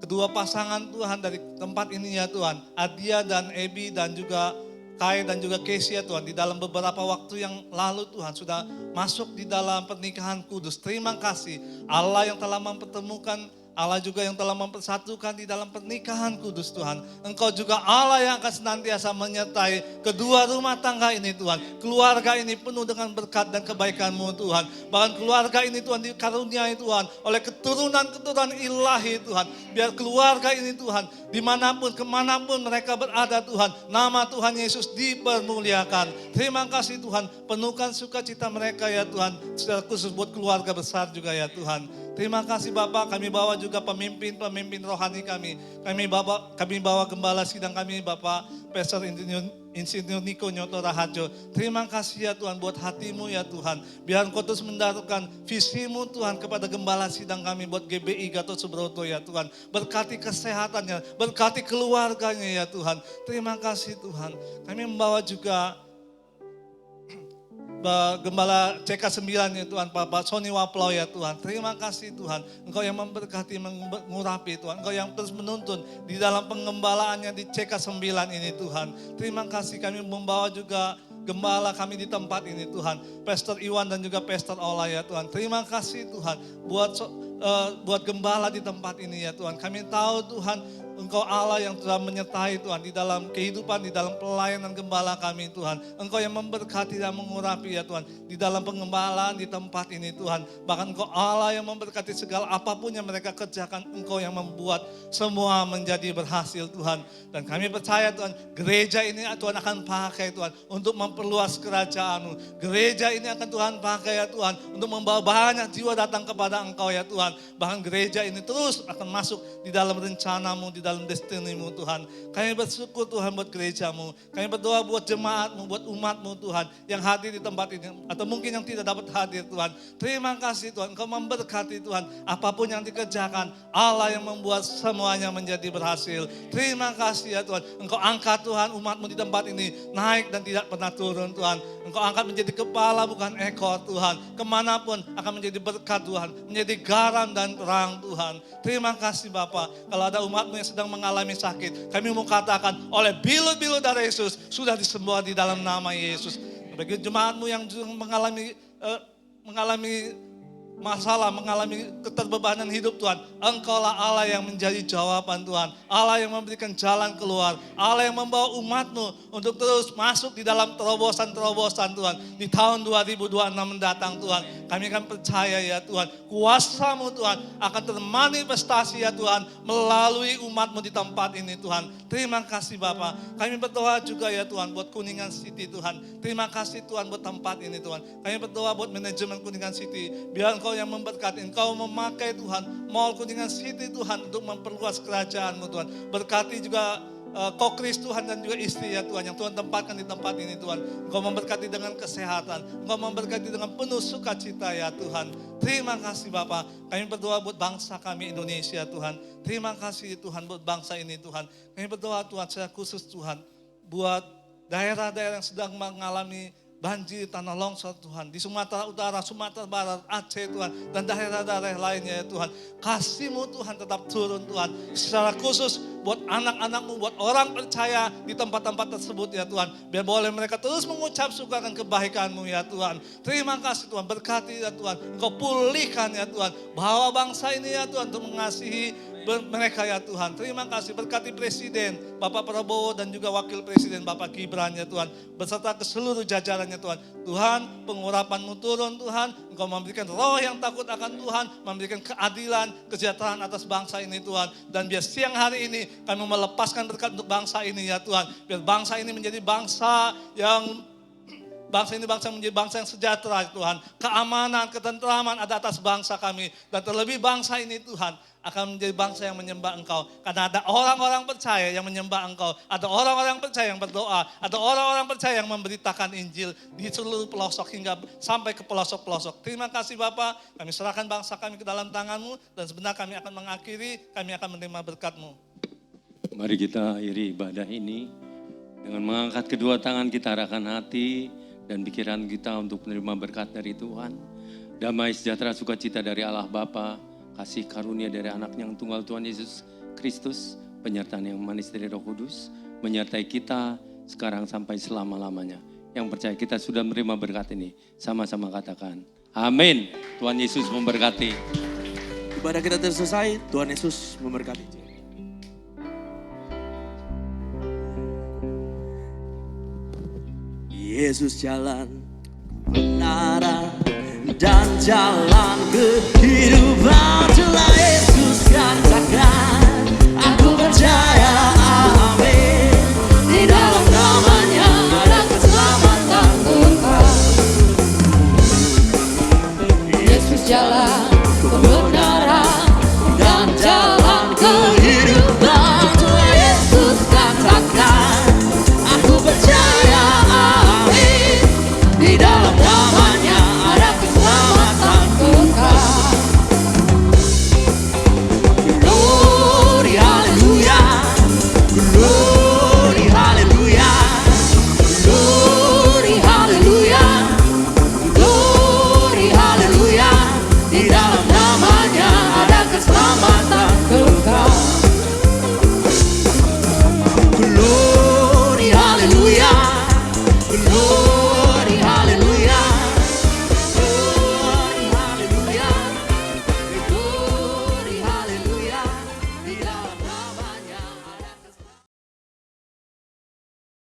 kedua pasangan Tuhan dari tempat ini ya Tuhan. Adia dan Ebi dan juga Kai dan juga Casey ya Tuhan, di dalam beberapa waktu yang lalu Tuhan sudah masuk di dalam pernikahan kudus. Terima kasih Allah yang telah mempertemukan, Allah juga yang telah mempersatukan di dalam pernikahan kudus Tuhan. Engkau juga Allah yang akan senantiasa menyertai kedua rumah tangga ini Tuhan. Keluarga ini penuh dengan berkat dan kebaikan-Mu Tuhan. Bahkan keluarga ini Tuhan dikaruniai Tuhan oleh keturunan-keturunan ilahi Tuhan. Biar keluarga ini Tuhan dimanapun, kemanapun mereka berada Tuhan, nama Tuhan Yesus dipermuliakan. Terima kasih Tuhan, penuhkan sukacita mereka ya Tuhan, secara khusus buat keluarga besar juga ya Tuhan. Terima kasih Bapak, kami bawa juga pemimpin rohani kami. Kami bawa gembala sidang kami Bapak Pastor Insinyur Niko Nyoto Raharjo. Terima kasih ya Tuhan buat hati-Mu ya Tuhan. Biar Engkau terus mendarukan visi-Mu Tuhan kepada gembala sidang kami buat GBI Gatot Subroto ya Tuhan. Berkati kesehatannya, berkati keluarganya ya Tuhan. Terima kasih Tuhan. Kami membawa juga Gembala CK9 ya Tuhan, Bapak Sony Waplau ya Tuhan. Terima kasih Tuhan, Engkau yang memberkati, mengurapi Tuhan. Engkau yang terus menuntun di dalam pengembalaannya di CK9 ini Tuhan. Terima kasih, kami membawa juga gembala kami di tempat ini Tuhan. Pastor Iwan dan juga Pastor Ola ya Tuhan. Terima kasih Tuhan buat gembala di tempat ini ya Tuhan. Kami tahu Tuhan, Engkau Allah yang telah menyertai Tuhan di dalam kehidupan, di dalam pelayanan gembala kami Tuhan. Engkau yang memberkati dan mengurapi ya Tuhan. Di dalam pengembalaan di tempat ini Tuhan. Bahkan Engkau Allah yang memberkati segala apapun yang mereka kerjakan. Engkau yang membuat semua menjadi berhasil Tuhan. Dan kami percaya Tuhan, gereja ini Tuhan akan pakai Tuhan untuk memperluas kerajaan-Mu. Gereja ini akan Tuhan pakai ya Tuhan untuk membawa banyak jiwa datang kepada Engkau ya Tuhan. Bahkan gereja ini terus akan masuk di dalam rencana-Mu, di dalam destiny-Mu Tuhan. Kami bersyukur Tuhan buat gereja-Mu. Kami berdoa buat jemaat-Mu, buat umat-Mu Tuhan yang hadir di tempat ini atau mungkin yang tidak dapat hadir Tuhan. Terima kasih Tuhan, Engkau memberkati Tuhan. Apapun yang dikerjakan, Allah yang membuat semuanya menjadi berhasil. Terima kasih ya Tuhan. Engkau angkat Tuhan umat-Mu di tempat ini naik dan tidak pernah turun Tuhan. Engkau angkat menjadi kepala bukan ekor Tuhan. Kemanapun akan menjadi berkat Tuhan, menjadi garam dan terang Tuhan. Terima kasih Bapa. Kalau ada umat-Mu yang sedang mengalami sakit, kami mau katakan oleh bilu-bilu darah Yesus sudah disembuhkan di dalam nama Yesus. Bagi jemaat-Mu yang mengalami masalah, mengalami keterbebanan hidup Tuhan, Engkaulah Allah yang menjadi jawaban Tuhan. Allah yang memberikan jalan keluar. Allah yang membawa umat-Mu untuk terus masuk di dalam terobosan-terobosan Tuhan. Di tahun 2026 mendatang Tuhan, kami akan percaya ya Tuhan, kuasa-Mu Tuhan akan termanifestasi ya Tuhan melalui umat-Mu di tempat ini Tuhan. Terima kasih Bapa. Kami berdoa juga ya Tuhan buat Kuningan City Tuhan. Terima kasih Tuhan buat tempat ini Tuhan. Kami berdoa buat manajemen Kuningan City. Biar Engkau yang memberkati, Engkau memakai Tuhan Mall Kuningan City Tuhan untuk memperluas kerajaan-Mu Tuhan. Berkati juga Kokris Tuhan dan juga istri ya Tuhan yang Tuhan tempatkan di tempat ini Tuhan. Engkau memberkati dengan kesehatan, Engkau memberkati dengan penuh sukacita ya Tuhan. Terima kasih Bapa. Kami berdoa buat bangsa kami Indonesia Tuhan. Terima kasih Tuhan buat bangsa ini Tuhan. Kami berdoa Tuhan secara khusus Tuhan buat daerah-daerah yang sedang mengalami banjir, tanah longsor Tuhan. Di Sumatera Utara, Sumatera Barat, Aceh Tuhan. Dan daerah-daerah lainnya ya Tuhan. Kasih-Mu Tuhan tetap turun Tuhan. Secara khusus buat anak-anak-Mu, buat orang percaya di tempat-tempat tersebut ya Tuhan. Biar boleh mereka terus mengucap syukur akan kebaikan-Mu ya Tuhan. Terima kasih Tuhan, berkati ya Tuhan. Engkau pulihkan ya Tuhan. Bawa bangsa ini ya Tuhan untuk mengasihi mereka ya Tuhan. Terima kasih, berkati Presiden Bapak Prabowo dan juga Wakil Presiden Bapak Gibran ya Tuhan. Beserta ke seluruh jajarannya Tuhan. Tuhan, pengurapan-Mu turun Tuhan. Engkau memberikan roh yang takut akan Tuhan. Memberikan keadilan, kesejahteraan atas bangsa ini Tuhan. Dan biar siang hari ini kami melepaskan berkat untuk bangsa ini ya Tuhan. Biar bangsa ini menjadi bangsa yang menjadi bangsa yang sejahtera Tuhan. Keamanan, ketentraman ada atas bangsa kami. Dan terlebih bangsa ini Tuhan akan menjadi bangsa yang menyembah Engkau. Karena ada orang-orang percaya yang menyembah Engkau. Ada orang-orang percaya yang berdoa. Ada orang-orang percaya yang memberitakan Injil di seluruh pelosok hingga sampai ke pelosok-pelosok. Terima kasih Bapa, kami serahkan bangsa kami ke dalam tangan-Mu. Dan sebenarnya kami akan mengakhiri, kami akan menerima berkat-Mu. Mari kita akhiri ibadah ini dengan mengangkat kedua tangan, kita arahkan hati dan pikiran kita untuk menerima berkat dari Tuhan. Damai sejahtera sukacita dari Allah Bapa, kasih karunia dari anaknya yang tunggal Tuhan Yesus Kristus, penyertaan yang manis dari Roh Kudus, menyertai kita sekarang sampai selama-lamanya. Yang percaya kita sudah menerima berkat ini, sama-sama katakan, amin. Tuhan Yesus memberkati. Ibadah kita telah selesai, Tuhan Yesus memberkati. Yesus jalan kebenaran dan jalan kehidupan, telah Yesus katakan, aku percaya, amin. Di dalam namanya ada keselamatan kekal. Yesus jalan